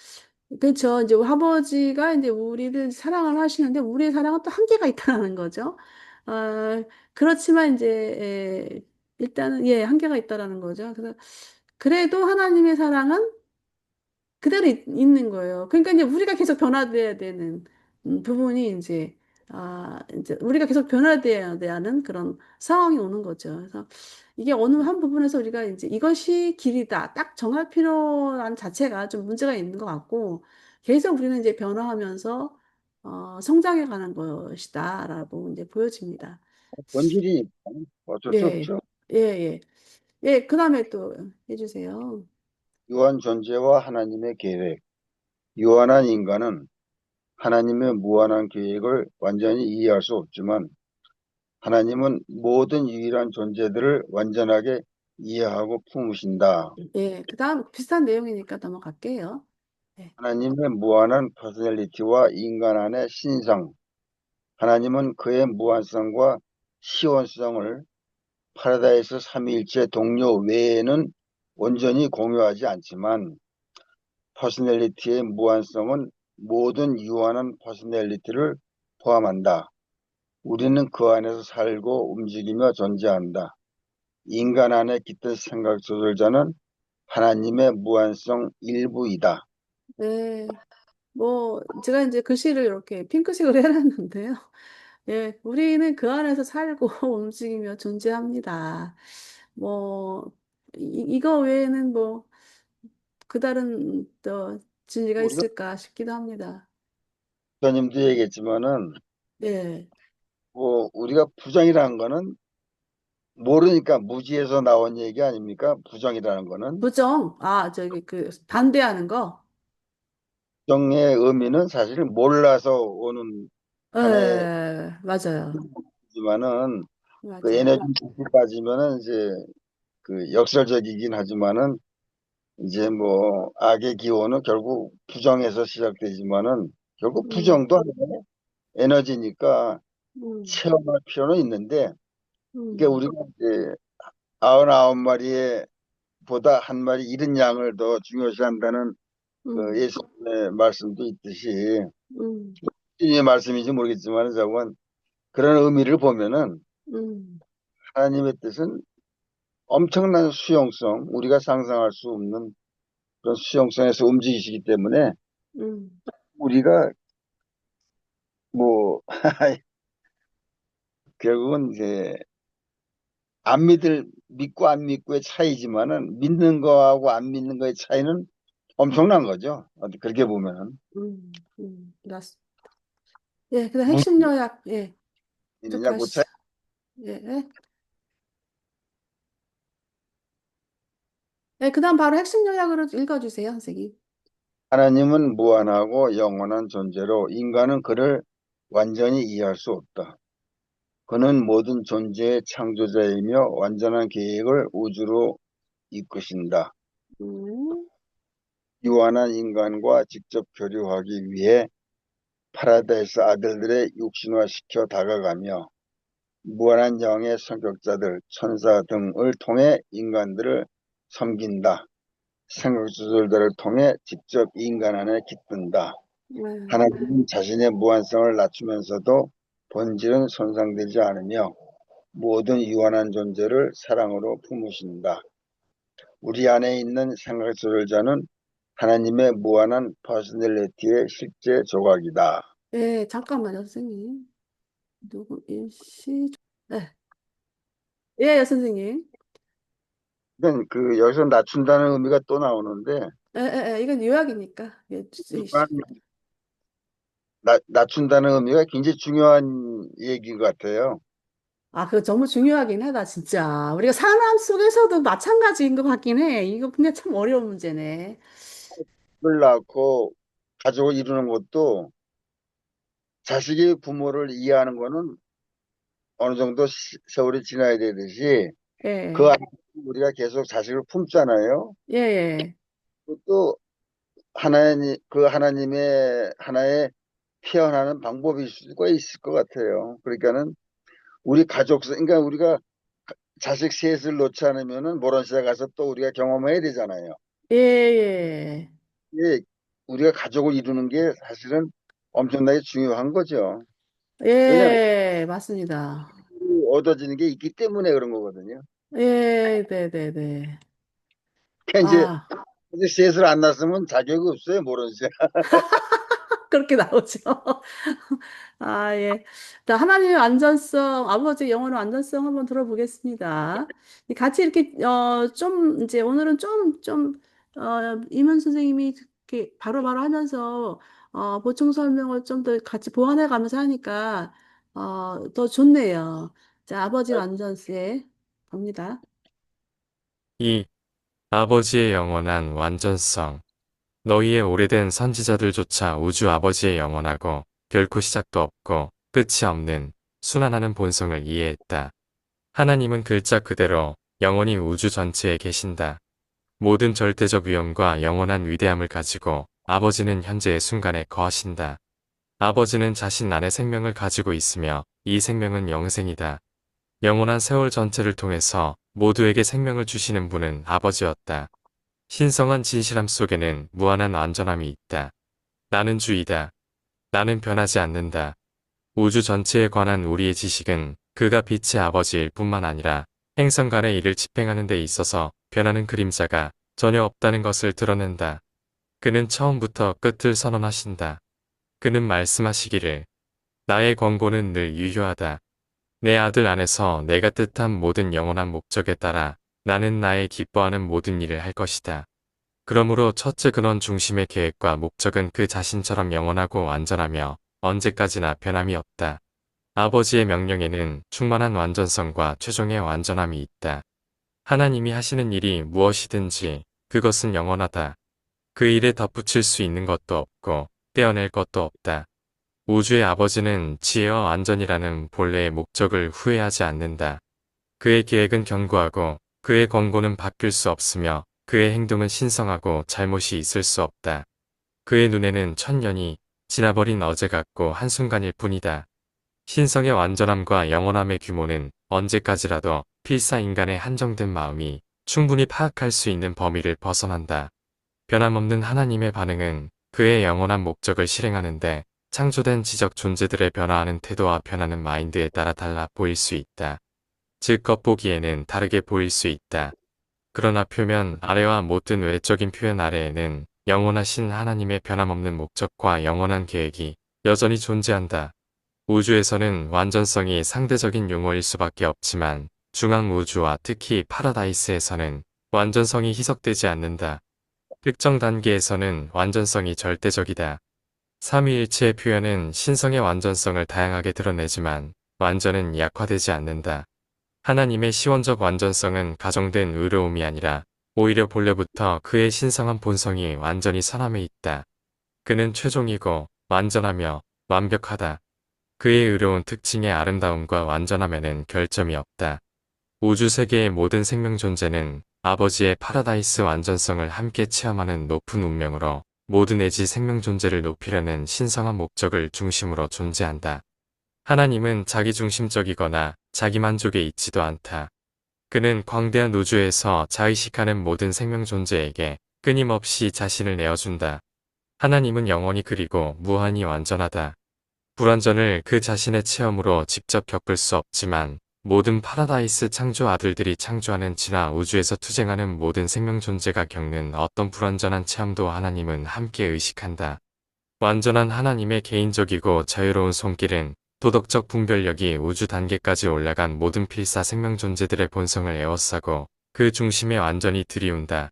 그렇죠. 이제 아버지가 이제 우리를 사랑을 하시는데 우리의 사랑은 또 한계가 있다는 거죠. 아, 그렇지만 이제 일단은 예, 한계가 있다라는 거죠. 그래서 그래도 하나님의 사랑은 그대로 있는 거예요. 그러니까 이제 우리가 계속 변화돼야 되는 부분이 이제 우리가 계속 변화돼야 되는 그런 상황이 오는 거죠. 그래서 이게 어느 한 부분에서 우리가 이제 이것이 길이다 딱 정할 필요한 자체가 좀 문제가 있는 것 같고 계속 우리는 이제 변화하면서 성장해 가는 것이다라고 이제 보여집니다. 본질이니까 어쩔 수 예, 없죠. 예, 예. 예, 그 다음에 또 해주세요. 유한 존재와 하나님의 계획. 유한한 인간은 하나님의 무한한 계획을 완전히 이해할 수 없지만 하나님은 모든 유일한 존재들을 완전하게 이해하고 품으신다. 예, 그 다음 비슷한 내용이니까 넘어갈게요. 네. 하나님의 무한한 퍼스널리티와 인간 안의 신성. 하나님은 그의 무한성과 시원성을 파라다이스 삼위일체 동료 외에는 온전히 공유하지 않지만 퍼스널리티의 무한성은 모든 유한한 퍼스널리티를 포함한다. 우리는 그 안에서 살고 움직이며 존재한다. 인간 안에 깃든 생각 조절자는 하나님의 무한성 일부이다. 네, 뭐, 제가 이제 글씨를 이렇게 핑크색으로 해놨는데요. 예, 우리는 그 안에서 살고 움직이며 존재합니다. 뭐, 이거 외에는 뭐, 그 다른 또 진리가 우리가 있을까 싶기도 합니다. 교수님도 얘기했지만은 예, 뭐 우리가 부정이라는 거는 모르니까 무지에서 나온 얘기 아닙니까? 부정이라는 거는 저기 반대하는 거. 부정의 의미는 사실 몰라서 오는 하나의 예, 맞아요. 지만은 그 맞아요. 에너지 깊이 빠지면은 이제 그 역설적이긴 하지만은 이제 뭐 악의 기원은 결국 부정에서 시작되지만은 결국 음, 부정도 하나의 에너지니까 음, 체험할 필요는 있는데 이게 음, 우리가 이제 99마리에 보다 한 마리 잃은 양을 더 중요시한다는 그 음, 예수님의 말씀도 있듯이 음, 주님의 말씀인지 모르겠지만 저건 그런 의미를 보면은 음, 하나님의 뜻은 엄청난 수용성, 우리가 상상할 수 없는 그런 수용성에서 움직이시기 때문에 음. 우리가 뭐 결국은 이제 믿고 안 믿고의 차이지만은 믿는 거하고 안 믿는 거의 차이는 엄청난 거죠. 어디 그렇게 보면은 맞습니다. 예, 그다음 핵심 요약, 예, 쭉 믿느냐 그 차이. 가시죠. 예, 예. 예, 그다음 바로 핵심 요약으로 읽어주세요, 선생님. 하나님은 무한하고 영원한 존재로 인간은 그를 완전히 이해할 수 없다. 그는 모든 존재의 창조자이며 완전한 계획을 우주로 이끄신다. 음, 유한한 인간과 직접 교류하기 위해 파라다이스 아들들의 육신화시켜 다가가며 무한한 영의 성격자들, 천사 등을 통해 인간들을 섬긴다. 생각 조절들을 통해 직접 인간 안에 깃든다. 네. 하나님은 자신의 무한성을 낮추면서도 본질은 손상되지 않으며 모든 유한한 존재를 사랑으로 품으신다. 우리 안에 있는 생각 조절자는 하나님의 무한한 퍼스널리티의 실제 조각이다. 예, 잠깐만요, 선생님. 누구, 일시, 네. 예, 선생님. 그러니까 그 여기서 낮춘다는 의미가 또 나오는데 예, 예, 예, 이건 요약이니까. 예, 그러니까 낮춘다는 의미가 굉장히 중요한 얘기인 것 같아요. 아, 그거 너무 중요하긴 하다, 진짜. 우리가 사람 속에서도 마찬가지인 것 같긴 해. 이거 근데 참 어려운 문제네. 을 낳고 가족을 이루는 것도 자식이 부모를 이해하는 거는 어느 정도 세월이 지나야 되듯이 그 예, 안에 우리가 계속 자식을 품잖아요. 예, 예. 그것도 하나님의 하나의 표현하는 방법일 수가 있을 것 같아요. 그러니까는 우리 그러니까 우리가 자식 셋을 놓지 않으면은 모른 시대 가서 또 우리가 경험해야 되잖아요. 예, 예. 이게 우리가 가족을 이루는 게 사실은 엄청나게 중요한 거죠. 왜냐하면 예, 맞습니다. 얻어지는 게 있기 때문에 그런 거거든요. 예, 네, 네, 네. 그러니까 이제 아, 아직 셋을 안 낳았으면 자격이 없어요, 모른 시대. 그렇게 나오죠. 아, 예. 자, 하나님의 완전성, 아버지의 영원한 완전성 한번 들어보겠습니다. 같이 이렇게, 좀, 이제 오늘은 이문 선생님이 이렇게 바로바로 하면서, 보충 설명을 좀 더 같이 보완해 가면서 하니까, 더 좋네요. 자, 아버지 완전세 갑니다. 이 아버지의 영원한 완전성. 너희의 오래된 선지자들조차 우주 아버지의 영원하고 결코 시작도 없고 끝이 없는 순환하는 본성을 이해했다. 하나님은 글자 그대로 영원히 우주 전체에 계신다. 모든 절대적 위엄과 영원한 위대함을 가지고 아버지는 현재의 순간에 거하신다. 아버지는 자신 안에 생명을 가지고 있으며 이 생명은 영생이다. 영원한 세월 전체를 통해서 모두에게 생명을 주시는 분은 아버지였다. 신성한 진실함 속에는 무한한 완전함이 있다. 나는 주이다. 나는 변하지 않는다. 우주 전체에 관한 우리의 지식은 그가 빛의 아버지일 뿐만 아니라 행성 간의 일을 집행하는 데 있어서 변하는 그림자가 전혀 없다는 것을 드러낸다. 그는 처음부터 끝을 선언하신다. 그는 말씀하시기를 나의 권고는 늘 유효하다. 내 아들 안에서 내가 뜻한 모든 영원한 목적에 따라 나는 나의 기뻐하는 모든 일을 할 것이다. 그러므로 첫째 근원 중심의 계획과 목적은 그 자신처럼 영원하고 완전하며 언제까지나 변함이 없다. 아버지의 명령에는 충만한 완전성과 최종의 완전함이 있다. 하나님이 하시는 일이 무엇이든지 그것은 영원하다. 그 일에 덧붙일 수 있는 것도 없고 떼어낼 것도 없다. 우주의 아버지는 지혜와 안전이라는 본래의 목적을 후회하지 않는다. 그의 계획은 견고하고 그의 권고는 바뀔 수 없으며 그의 행동은 신성하고 잘못이 있을 수 없다. 그의 눈에는 천년이 지나버린 어제 같고 한순간일 뿐이다. 신성의 완전함과 영원함의 규모는 언제까지라도 필사 인간의 한정된 마음이 충분히 파악할 수 있는 범위를 벗어난다. 변함없는 하나님의 반응은 그의 영원한 목적을 실행하는데 창조된 지적 존재들의 변화하는 태도와 변하는 마인드에 따라 달라 보일 수 있다. 즉 겉보기에는 다르게 보일 수 있다. 그러나 표면 아래와 못든 외적인 표현 아래에는 영원하신 하나님의 변함없는 목적과 영원한 계획이 여전히 존재한다. 우주에서는 완전성이 상대적인 용어일 수밖에 없지만 중앙우주와 특히 파라다이스에서는 완전성이 희석되지 않는다. 특정 단계에서는 완전성이 절대적이다. 삼위일체의 표현은 신성의 완전성을 다양하게 드러내지만 완전은 약화되지 않는다. 하나님의 시원적 완전성은 가정된 의로움이 아니라 오히려 본래부터 그의 신성한 본성이 완전히 선함에 있다. 그는 최종이고 완전하며 완벽하다. 그의 의로운 특징의 아름다움과 완전함에는 결점이 없다. 우주 세계의 모든 생명 존재는 아버지의 파라다이스 완전성을 함께 체험하는 높은 운명으로 모든 애지 생명 존재를 높이려는 신성한 목적을 중심으로 존재한다. 하나님은 자기중심적이거나 자기 만족에 있지도 않다. 그는 광대한 우주에서 자의식하는 모든 생명 존재에게 끊임없이 자신을 내어준다. 하나님은 영원히 그리고 무한히 완전하다. 불완전을 그 자신의 체험으로 직접 겪을 수 없지만 모든 파라다이스 창조 아들들이 창조하는 진화 우주에서 투쟁하는 모든 생명 존재가 겪는 어떤 불완전한 체험도 하나님은 함께 의식한다. 완전한 하나님의 개인적이고 자유로운 손길은 도덕적 분별력이 우주 단계까지 올라간 모든 필사 생명 존재들의 본성을 에워싸고 그 중심에 완전히 들이운다.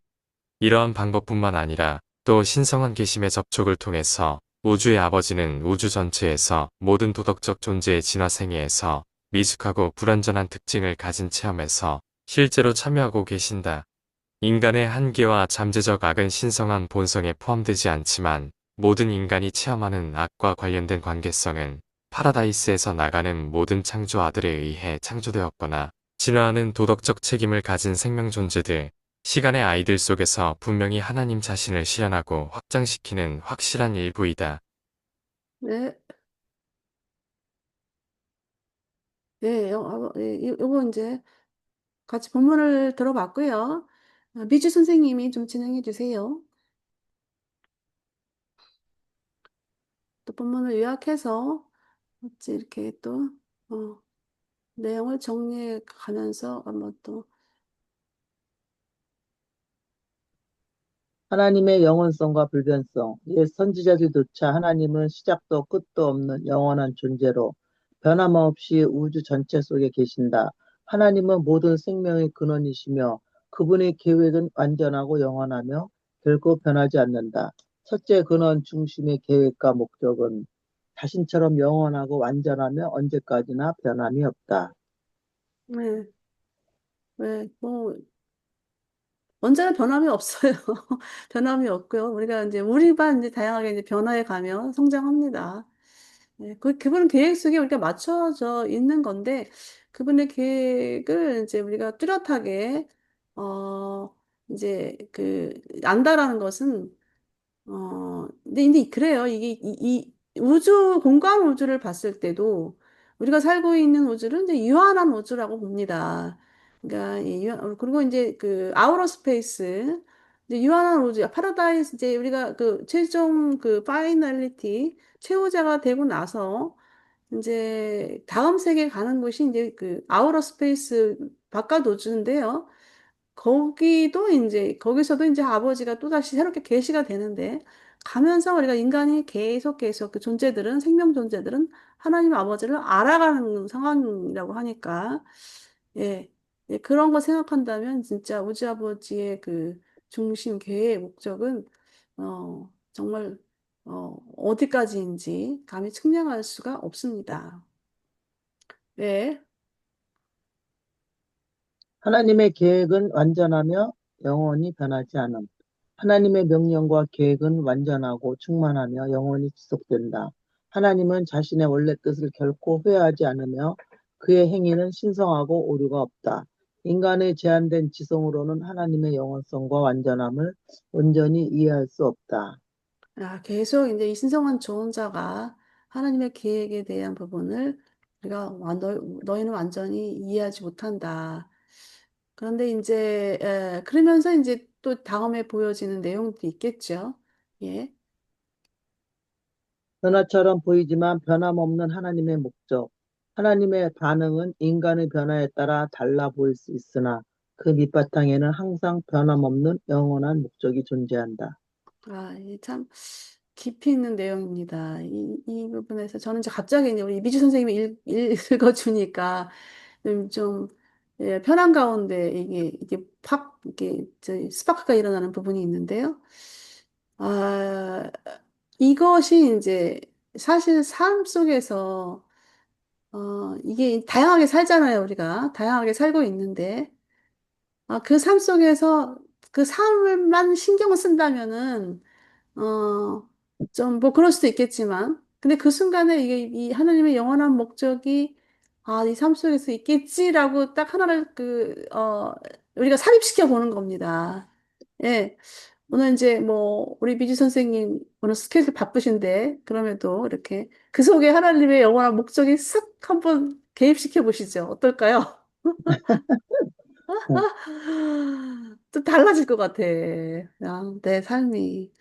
이러한 방법뿐만 아니라 또 신성한 계심의 접촉을 통해서 우주의 아버지는 우주 전체에서 모든 도덕적 존재의 진화 생애에서 미숙하고 불완전한 특징을 가진 체험에서 실제로 참여하고 계신다. 인간의 한계와 잠재적 악은 신성한 본성에 포함되지 않지만 모든 인간이 체험하는 악과 관련된 관계성은 파라다이스에서 나가는 모든 창조 아들에 의해 창조되었거나 진화하는 도덕적 책임을 가진 생명 존재들, 시간의 아이들 속에서 분명히 하나님 자신을 실현하고 확장시키는 확실한 일부이다. 네, 네, 요거 이제 같이 본문을 들어봤고요. 미주 선생님이 좀 진행해 주세요. 또 본문을 요약해서 어찌 이렇게 또 어, 내용을 정리해 가면서 한번 또 하나님의 영원성과 불변성. 옛 선지자들조차 하나님은 시작도 끝도 없는 영원한 존재로 변함없이 우주 전체 속에 계신다. 하나님은 모든 생명의 근원이시며 그분의 계획은 완전하고 영원하며 결코 변하지 않는다. 첫째 근원 중심의 계획과 목적은 자신처럼 영원하고 완전하며 언제까지나 변함이 없다. 네, 네, 뭐 언제나 변함이 없어요. 변함이 없고요. 우리가 이제 우리만 이제 다양하게 이제 변화해 가면 성장합니다. 네, 그분은 계획 속에 우리가 맞춰져 있는 건데, 그분의 계획을 이제 우리가 뚜렷하게, 이제 안다라는 것은, 근데 그래요. 이 우주, 공간 우주를 봤을 때도 우리가 살고 있는 우주를 이제 유한한 우주라고 봅니다. 그러니까, 그리고 이제 아우터 스페이스, 이제 유한한 우주, 파라다이스, 이제 우리가 최종 파이널리티, 최후자가 되고 나서 이제 다음 세계 가는 곳이 이제 아우터 스페이스 바깥 우주인데요. 거기서도 이제 아버지가 또다시 새롭게 계시가 되는데, 가면서 우리가 인간이 계속 그 존재들은, 생명 존재들은 하나님 아버지를 알아가는 상황이라고 하니까, 예, 예, 그런 거 생각한다면 진짜 우주 아버지의 중심 계획 목적은, 정말, 어디까지인지 감히 측량할 수가 없습니다. 네, 하나님의 계획은 완전하며 영원히 변하지 않음. 하나님의 명령과 계획은 완전하고 충만하며 영원히 지속된다. 하나님은 자신의 원래 뜻을 결코 후회하지 않으며 그의 행위는 신성하고 오류가 없다. 인간의 제한된 지성으로는 하나님의 영원성과 완전함을 온전히 이해할 수 없다. 계속 이제 이 신성한 조언자가 하나님의 계획에 대한 부분을 우리가 너희는 완전히 이해하지 못한다. 그런데 이제 그러면서 이제 또 다음에 보여지는 내용도 있겠죠. 예. 변화처럼 보이지만 변함없는 하나님의 목적. 하나님의 반응은 인간의 변화에 따라 달라 보일 수 있으나 그 밑바탕에는 항상 변함없는 영원한 목적이 존재한다. 이게 참 깊이 있는 내용입니다. 이 부분에서 저는 이제 갑자기 이제 우리 미주 선생님이 읽어주니까 좀 예, 편한 가운데 이게 팍 이게 스파크가 일어나는 부분이 있는데요. 아, 이것이 이제 사실 삶 속에서 이게 다양하게 살잖아요, 우리가. 다양하게 살고 있는데 그 삶 속에서 그 삶을만 신경을 쓴다면은 좀 뭐 그럴 수도 있겠지만 근데 그 순간에 이게 이 하나님의 영원한 목적이 이 삶 속에서 있겠지라고 딱 하나를 우리가 삽입시켜 보는 겁니다. 예. 오늘 이제 뭐 우리 미주 선생님 오늘 스케줄 바쁘신데 그럼에도 이렇게 그 속에 하나님의 영원한 목적이 쓱 한번 개입시켜 보시죠. 어떨까요? 응. 좀 달라질 것 같아. 내 삶이.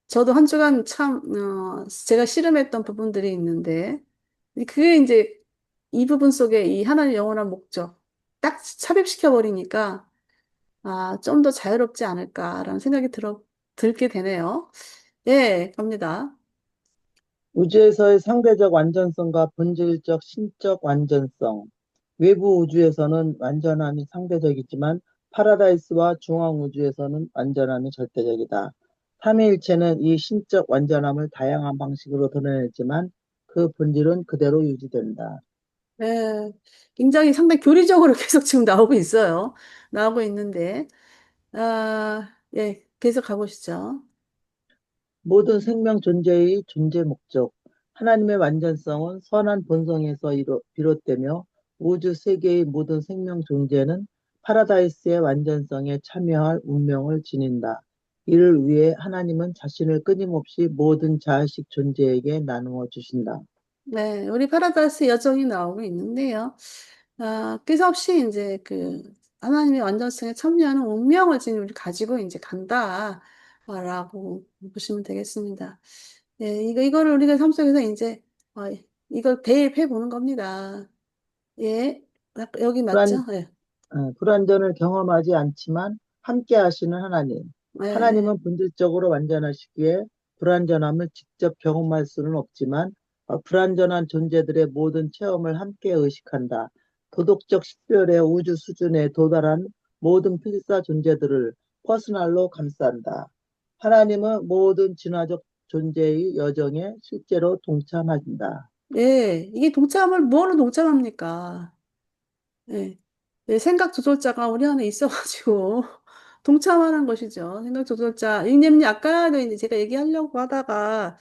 저도 한 주간 참, 제가 씨름했던 부분들이 있는데, 그게 이제 이 부분 속에 이 하나의 영원한 목적, 딱 삽입시켜 버리니까, 좀 더 자유롭지 않을까라는 생각이 들게 되네요. 예, 갑니다. 우주에서의 상대적 완전성과 본질적 신적 완전성. 외부 우주에서는 완전함이 상대적이지만 파라다이스와 중앙 우주에서는 완전함이 절대적이다. 삼위일체는 이 신적 완전함을 다양한 방식으로 드러냈지만 그 본질은 그대로 유지된다. 예, 굉장히 상당히 교리적으로 계속 지금 나오고 있어요. 나오고 있는데, 예, 계속 가보시죠. 모든 생명 존재의 존재 목적. 하나님의 완전성은 선한 본성에서 비롯되며 우주 세계의 모든 생명 존재는 파라다이스의 완전성에 참여할 운명을 지닌다. 이를 위해 하나님은 자신을 끊임없이 모든 자의식 존재에게 나누어 주신다. 네, 우리 파라다이스 여정이 나오고 있는데요. 끝없이 이제 그 하나님의 완전성에 참여하는 운명을 지금 우리 가지고 이제 간다라고 보시면 되겠습니다. 예, 이거를 우리가 삶 속에서 이제 어, 이걸 대입해 보는 겁니다. 예, 여기 맞죠? 예, 불완전을 경험하지 않지만 함께 하시는 하나님. 예, 하나님은 본질적으로 완전하시기에 불완전함을 직접 경험할 수는 없지만 불완전한 존재들의 모든 체험을 함께 의식한다. 도덕적 식별의 우주 수준에 도달한 모든 필사 존재들을 퍼스널로 감싼다. 하나님은 모든 진화적 존재의 여정에 실제로 동참하신다. 예, 이게 동참을 뭐로 동참합니까? 예. 예, 생각 조절자가 우리 안에 있어가지고 동참하는 것이죠. 생각 조절자. 왜냐면 아까도 이제 제가 얘기하려고 하다가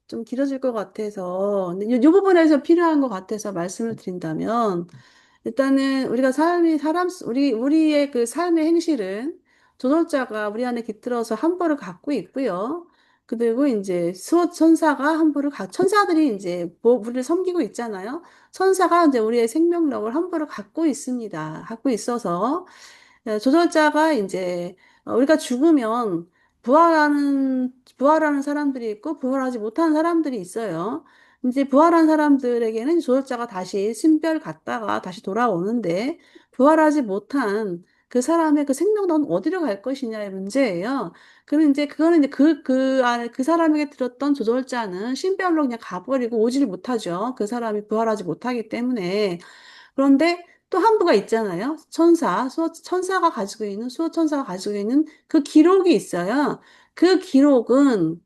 좀 길어질 것 같아서, 근데 요 부분에서 필요한 것 같아서 말씀을 드린다면, 일단은 우리가 우리의 그 삶의 행실은 조절자가 우리 안에 깃들어서 함부를 갖고 있고요. 그리고 이제 천사가 천사들이 이제 우리를 섬기고 있잖아요. 천사가 이제 우리의 생명력을 함부로 갖고 있습니다. 갖고 있어서 조절자가 이제 우리가 죽으면 부활하는 사람들이 있고 부활하지 못하는 사람들이 있어요. 이제 부활한 사람들에게는 조절자가 다시 신별 갔다가 다시 돌아오는데 부활하지 못한 그 사람의 그 생명은 어디로 갈 것이냐의 문제예요. 그는 이제 그거는 이제 그 안에 그 사람에게 들었던 조절자는 신별로 그냥 가버리고 오지를 못하죠. 그 사람이 부활하지 못하기 때문에. 그런데 또 한부가 있잖아요. 수호 천사가 가지고 있는 그 기록이 있어요. 그 기록은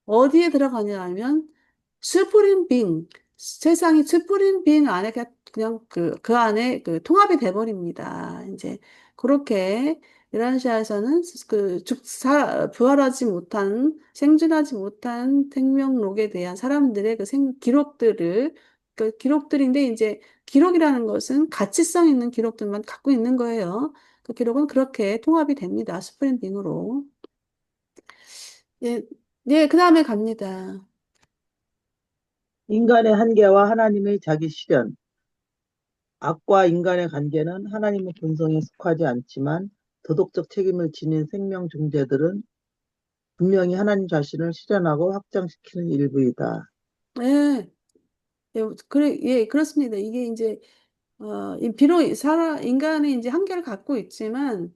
어디에 들어가냐면 스프링 빙 세상이 스프링 빙 안에 그냥 그 안에 그 통합이 돼버립니다. 이제 그렇게 이란시아에서는 부활하지 못한 생존하지 못한 생명록에 대한 사람들의 기록들을 그 기록들인데 이제 기록이라는 것은 가치성 있는 기록들만 갖고 있는 거예요. 그 기록은 그렇게 통합이 됩니다. 스프링 빙으로. 예, 예, 그 다음에 갑니다. 인간의 한계와 하나님의 자기 실현. 악과 인간의 관계는 하나님의 본성에 속하지 않지만 도덕적 책임을 지닌 생명 존재들은 분명히 하나님 자신을 실현하고 확장시키는 일부이다. 예, 예, 그래, 예, 그렇습니다. 이게 이제, 비록 인간이 이제 한계를 갖고 있지만,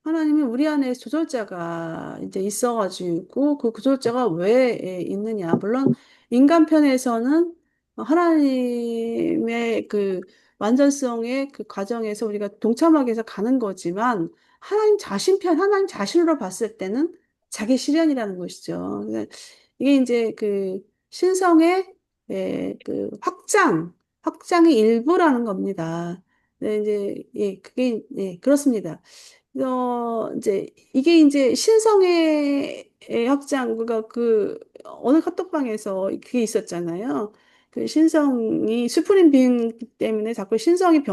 하나님이 우리 안에 조절자가 이제 있어가지고, 그 조절자가 왜 있느냐. 물론, 인간 편에서는 하나님의 그 완전성의 그 과정에서 우리가 동참하기 위해서 가는 거지만, 하나님 자신으로 봤을 때는 자기 실현이라는 것이죠. 이게 이제 그 신성의 확장의 일부라는 겁니다. 네, 이제, 예, 그렇습니다. 이제, 이게 이제 신성의 확장, 어느 카톡방에서 그게 있었잖아요. 그 신성이 수프림 빙 때문에 자꾸 신성이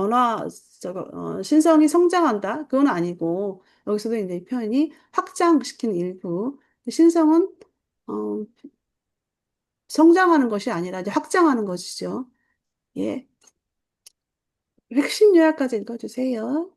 신성이 성장한다? 그건 아니고, 여기서도 이제 이 표현이 확장시키는 일부. 신성은, 어, 성장하는 것이 아니라 이제 확장하는 것이죠. 예. 핵심 요약까지 읽어주세요.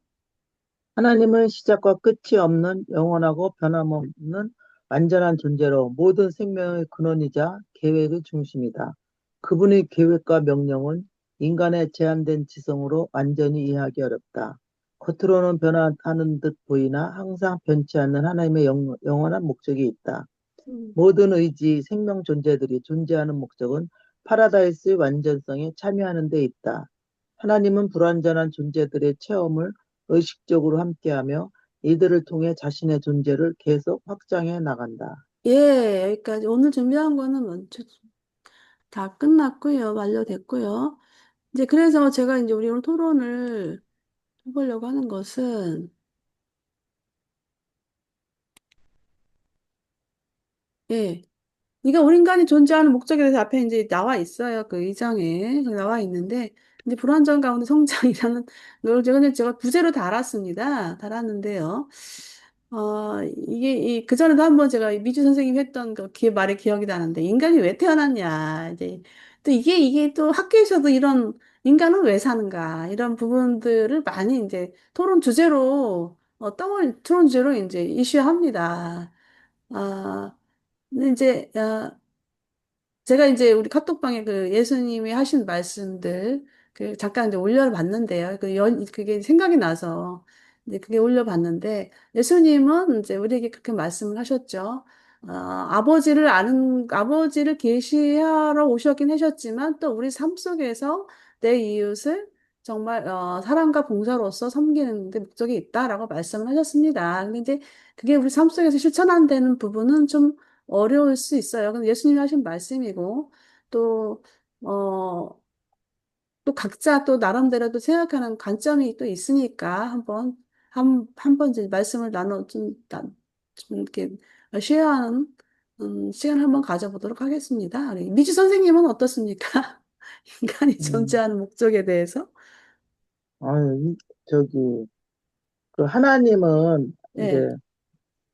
하나님은 시작과 끝이 없는 영원하고 변함없는 완전한 존재로 모든 생명의 근원이자 계획의 중심이다. 그분의 계획과 명령은 인간의 제한된 지성으로 완전히 이해하기 어렵다. 겉으로는 변화하는 듯 보이나 항상 변치 않는 하나님의 영원한 목적이 있다. 음. 모든 의지, 생명 존재들이 존재하는 목적은 파라다이스의 완전성에 참여하는 데 있다. 하나님은 불완전한 존재들의 체험을 의식적으로 함께하며 이들을 통해 자신의 존재를 계속 확장해 나간다. 예, 여기까지. 오늘 준비한 거는 먼저 다 끝났고요. 완료됐고요. 이제 그래서 제가 이제 우리 오늘 토론을 해보려고 하는 것은, 예. 그러니까 우리 인간이 존재하는 목적에 대해서 앞에 이제 나와 있어요. 그 의장에 나와 있는데, 이제 불완전 가운데 성장이라는 걸 제가 부제로 달았습니다. 달았는데요. 그전에도 한번 제가 미주 선생님이 했던 말의 기억이 나는데, 인간이 왜 태어났냐. 이제, 또 이게 또 학교에서도 이런, 인간은 왜 사는가. 이런 부분들을 많이 이제 토론 주제로 이제 이슈합니다. 아, 근데 이제, 제가 이제 우리 카톡방에 그 예수님이 하신 말씀들, 잠깐 이제 올려봤는데요. 그게 생각이 나서, 이제 그게 올려봤는데, 예수님은 이제 우리에게 그렇게 말씀을 하셨죠. 아버지를 계시하러 오셨긴 하셨지만, 또 우리 삶 속에서 내 이웃을 정말, 사랑과 봉사로서 섬기는 데 목적이 있다라고 말씀을 하셨습니다. 근데 이제 그게 우리 삶 속에서 실천 안 되는 부분은 좀 어려울 수 있어요. 근데 예수님이 하신 말씀이고, 또, 어, 또 각자 또 나름대로 또 생각하는 관점이 또 있으니까 한번 이제 말씀을 좀 이렇게 쉐어하는 시간 한번 가져보도록 하겠습니다. 우리 미주 선생님은 어떻습니까? 인간이 음, 존재하는 목적에 대해서? 아유, 저기, 그 하나님은 네. 이제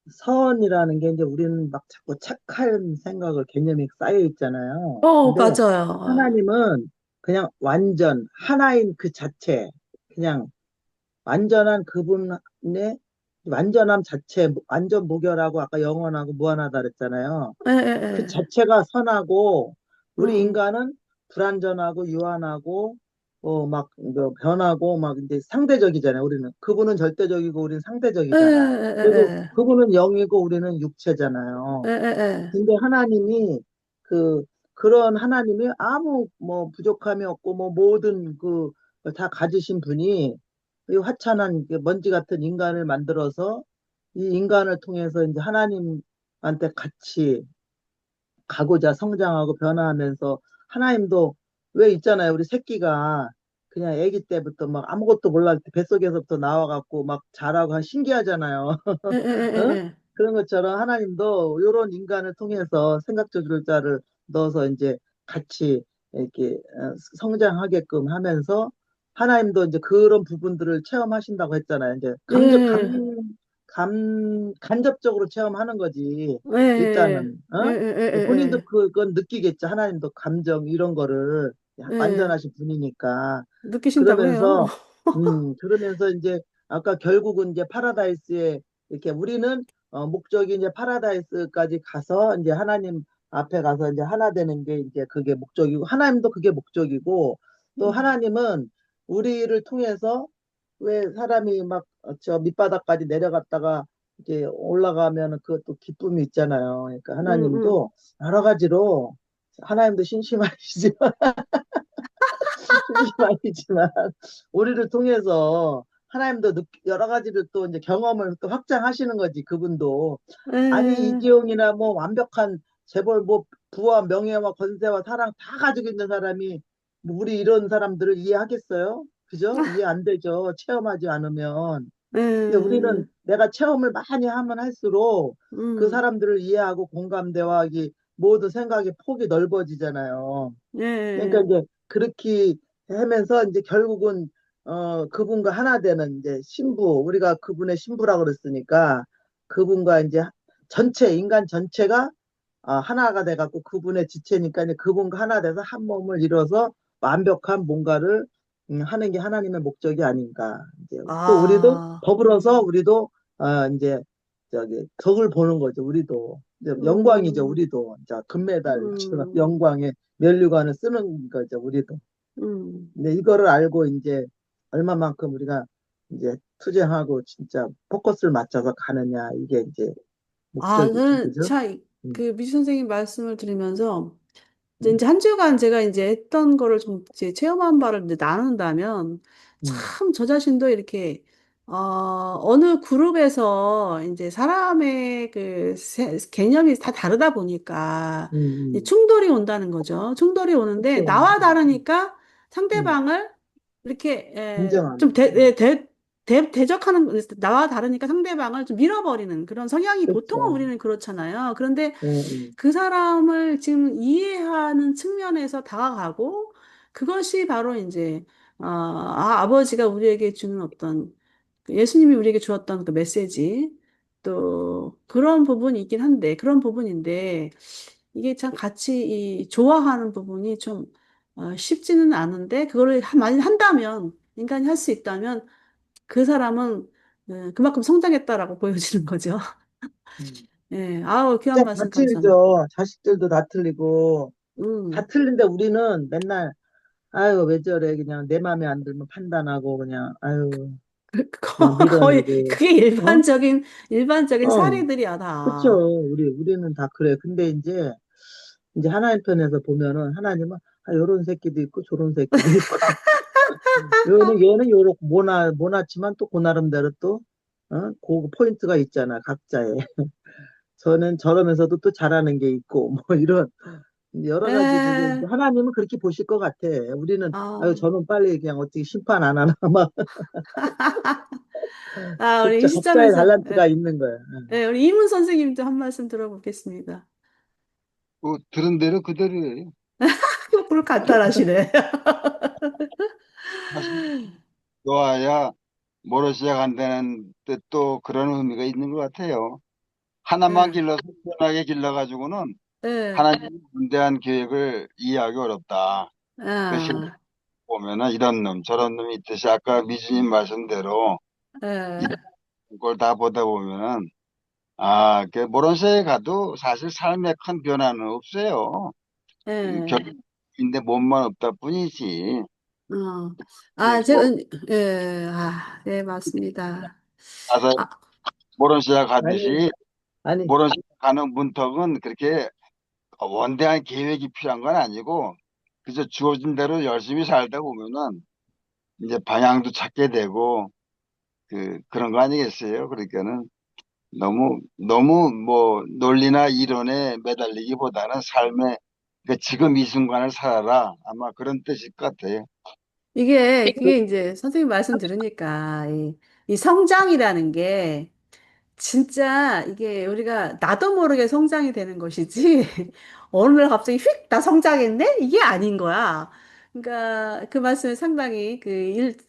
선이라는 게 이제 우리는 막 자꾸 착한 생각을 개념이 쌓여 있잖아요. 근데 맞아요. 하나님은 그냥 완전 하나인 그 자체, 그냥 완전한 그분의 완전함 자체, 완전 무결하고 아까 영원하고 무한하다 그랬잖아요. 예, 그 예, 자체가 선하고 예. 우리 인간은 불완전하고 유한하고 막 변하고 막 이제 상대적이잖아요. 우리는 그분은 절대적이고 우리는 예, 상대적이잖아. 그리고 예, 그분은 영이고 우리는 예, 육체잖아요. 예, 예, 예. 근데 하나님이 그 그런 하나님이 아무 뭐 부족함이 없고 뭐 모든 그 다 가지신 분이 이 화창한 그 먼지 같은 인간을 만들어서 이 인간을 통해서 이제 하나님한테 같이 가고자 성장하고 변화하면서 하나님도 왜 있잖아요. 우리 새끼가 그냥 아기 때부터 막 아무것도 몰랄 때 뱃속에서부터 나와갖고 막 자라고 신기하잖아요. 예, 예, 예, 어? 예. 그런 것처럼 하나님도 이런 인간을 통해서 생각조절자를 넣어서 이제 같이 이렇게 성장하게끔 하면서 하나님도 이제 그런 부분들을 체험하신다고 했잖아요. 이제 예, 예, 간접적으로 체험하는 거지. 예, 예, 일단은, 예, 본인도 예, 그건 느끼겠죠. 하나님도 감정 이런 거를 예, 예. 완전하신 분이니까. 느끼신다고 해요. 그러면서 이제 아까 결국은 이제 파라다이스에 이렇게 우리는 목적이 이제 파라다이스까지 가서 이제 하나님 앞에 가서 이제 하나 되는 게 이제 그게 목적이고 하나님도 그게 목적이고 또 하나님은 우리를 통해서 왜 사람이 막 저 밑바닥까지 내려갔다가 이제 올라가면 그것도 기쁨이 있잖아요. 그러니까 음, 음. 하나님도 여러 가지로 하나님도 심심하시지만 심심하시지만 우리를 통해서 하나님도 여러 가지를 또 이제 경험을 또 확장하시는 거지 그분도 아니 예, 이재용이나 뭐 완벽한 재벌 뭐 부와 명예와 권세와 사랑 다 가지고 있는 사람이 뭐 우리 이런 사람들을 이해하겠어요? 그죠? 이해 안 되죠. 체험하지 않으면. 근데 예, 우리는 내가 체험을 많이 하면 할수록 그 음, 사람들을 이해하고 공감대와 이 모두 생각의 폭이 넓어지잖아요. 그러니까 예, 이제 그렇게 하면서 이제 결국은 그분과 하나 되는 이제 신부, 우리가 그분의 신부라고 그랬으니까 그분과 이제 전체 인간 전체가 하나가 돼갖고 그분의 지체니까 이제 그분과 하나 돼서 한 몸을 이뤄서 완벽한 뭔가를 하는 게 하나님의 목적이 아닌가. 이제 또 우리도 아, 더불어서 우리도 이제 저기 덕을 보는 거죠. 우리도 이제 영광이죠. 음, 우리도 자 금메달처럼 음, 영광의 면류관을 쓰는 거죠. 우리도. 음. 근데 이거를 알고 이제 얼마만큼 우리가 이제 투쟁하고 진짜 포커스를 맞춰서 가느냐 이게 이제 아, 목적이죠. 저는 그죠? 참, 음, 그 미주 선생님 말씀을 들으면서 음, 이제 한 주간 제가 이제 했던 거를 좀 이제 체험한 바를 이제 나눈다면 음, 참 저 자신도 이렇게 어느 그룹에서 이제 사람의 그 개념이 다 다르다 보니까 이 음. 충돌이 온다는 거죠. 충돌이 오는데 그렇죠. 나와 다르니까 음, 상대방을 이렇게 좀 인정하는. 대적하는 나와 다르니까 상대방을 좀 밀어버리는 그런 성향이 보통은 그렇죠. 우리는 그렇잖아요. 그런데 예, 그 사람을 지금 이해하는 측면에서 다가가고 그것이 바로 이제 아버지가 우리에게 주는 어떤 그 예수님이 우리에게 주었던 그 메시지 또 그런 부분이 있긴 한데 그런 부분인데 이게 참 같이 이 좋아하는 부분이 좀 쉽지는 않은데 그거를 많이 한다면 인간이 할 수 있다면 그 사람은 그만큼 성장했다라고 보여지는 거죠. 음. 예, 아우 귀한 진짜 다 말씀 감사합니다. 틀리죠. 자식들도 다 틀리고 다 음. 틀린데 우리는 맨날 아유 왜 저래 그냥 내 마음에 안 들면 판단하고 그냥 아유 그냥 거의 밀어내고 그게 어? 일반적인 어. 사례들이야 그쵸. 다. 우리는 다 그래. 근데 이제 하나님 편에서 보면은 하나님은 요런 새끼도 있고 저런 새끼도 있고 얘는 요렇고 모나지만 또 그 나름대로 또 그 포인트가 있잖아 각자의. 저는 저러면서도 또 잘하는 게 있고 뭐 이런 여러 가지 그게 이제 에, 하나님은 그렇게 보실 것 같아. 우리는 아유 아, 저는 빨리 그냥 어떻게 심판 안 하나 막 우리 이 각자의 시점에서 달란트가 있는 거야. 우리 이문 선생님도 한 말씀 들어보겠습니다. 뭐 들은 대로 그대로예요. 뭘 간단하시네. 사실 놓아야 뭐로 시작한다는 뜻도 그런 의미가 있는 것 같아요. 하나만 예, 길러서 편하게 길러가지고는 예, 하나님의 문대한 계획을 이해하기 어렵다. 그 실제 예, 보면은 이런 놈 저런 놈이 있듯이 아까 미주님 말씀대로 예, 이런 걸 다 보다 보면은 그 모론세에 가도 사실 삶에 큰 변화는 없어요. 예. 결인데 몸만 없다 뿐이지. 어. 뭐 제가, 네, 맞습니다. 가서 아, 모론시아 아니 가듯이 아니 모론시아 가는 문턱은 그렇게 원대한 계획이 필요한 건 아니고 그저 주어진 대로 열심히 살다 보면은 이제 방향도 찾게 되고 그런 거 아니겠어요? 그러니까는 너무 뭐 논리나 이론에 매달리기보다는 삶의 그러니까 지금 이 순간을 살아라. 아마 그런 뜻일 것 같아요. 그게 이제 선생님 말씀 들으니까, 이 성장이라는 게, 진짜 이게 우리가 나도 모르게 성장이 되는 것이지, 어느 날 갑자기 휙, 나 성장했네? 이게 아닌 거야. 그러니까 그 말씀에 상당히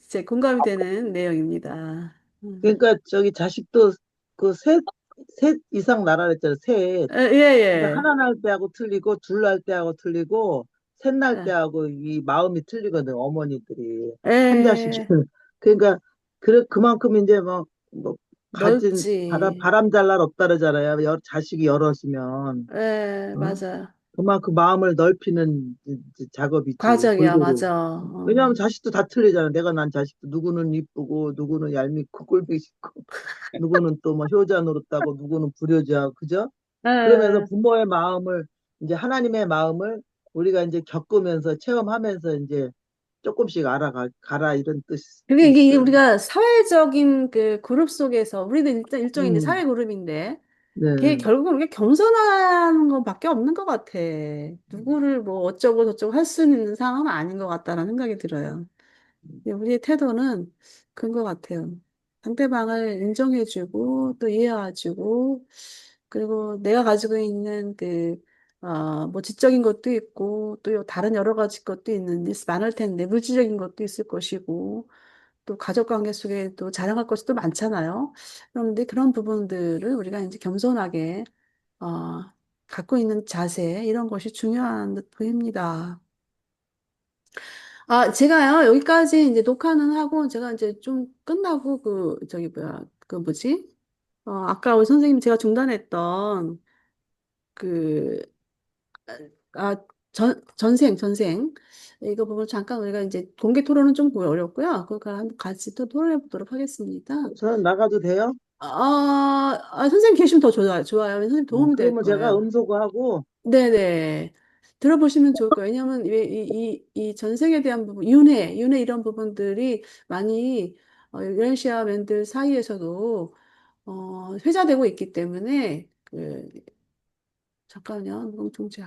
제 공감이 되는 내용입니다. 그러니까 저기 자식도 그 셋 이상 나라 그랬잖아. 셋. 예, 근데 예, 하나 날 때하고 틀리고 둘 날 때하고 틀리고 셋 날 예, 때하고 이 마음이 틀리거든 어머니들이 한 자식 예, 그러니까 그만큼 이제 뭐 가진 넓지. 바람 잘 날 없다 그러잖아요 자식이 여럿이면 예, 어? 맞아. 그만큼 마음을 넓히는 이제 작업이지 과정이야, 골고루 맞아. 왜냐하면 자식도 다 틀리잖아 내가 난 자식도 누구는 이쁘고 누구는 얄밉고 꼴보기 싫고 누구는 또 뭐 효자 노릇하고 누구는 불효자 그죠? 그러면서 예. 부모의 마음을 이제 하나님의 마음을 우리가 이제 겪으면서 체험하면서 이제 조금씩 가라 이런 뜻도 그게 이게 있어요. 우리가 사회적인 그 그룹 속에서 우리도 일단 일종의 이제 음, 사회 그룹인데 그게 네. 결국은 우리가 겸손한 것밖에 없는 것 같아. 누구를 뭐 어쩌고 저쩌고 할 수 있는 상황은 아닌 것 같다라는 생각이 들어요. 근데 우리의 태도는 그런 것 같아요. 상대방을 인정해주고 또 이해해주고 그리고 내가 가지고 있는 뭐 지적인 것도 있고 또 다른 여러 가지 것도 있는데 많을 텐데 물질적인 것도 있을 것이고 또 가족 관계 속에 또 자랑할 것이 또 많잖아요. 그런데 그런 부분들을 우리가 이제 겸손하게 어, 갖고 있는 자세 이런 것이 중요한 듯 보입니다. 제가요, 여기까지 이제 녹화는 하고, 제가 이제 좀 끝나고, 그 뭐지? 아까 우리 선생님 제가 중단했던, 그, 아, 전생. 이거 부분 잠깐 우리가 이제 공개 토론은 좀 어렵고요. 그거 한번 같이 또 토론해 보도록 하겠습니다. 저는 나가도 돼요? 선생님 계시면 더 좋아요. 선생님 도움이 될 그러면 제가 거예요. 음소거하고, 네네. 들어보시면 좋을 거예요. 왜냐하면 이 전생에 대한 부분, 윤회 이런 부분들이 많이 유엔시아 맨들 사이에서도 회자되고 있기 때문에 잠깐만요. 공통제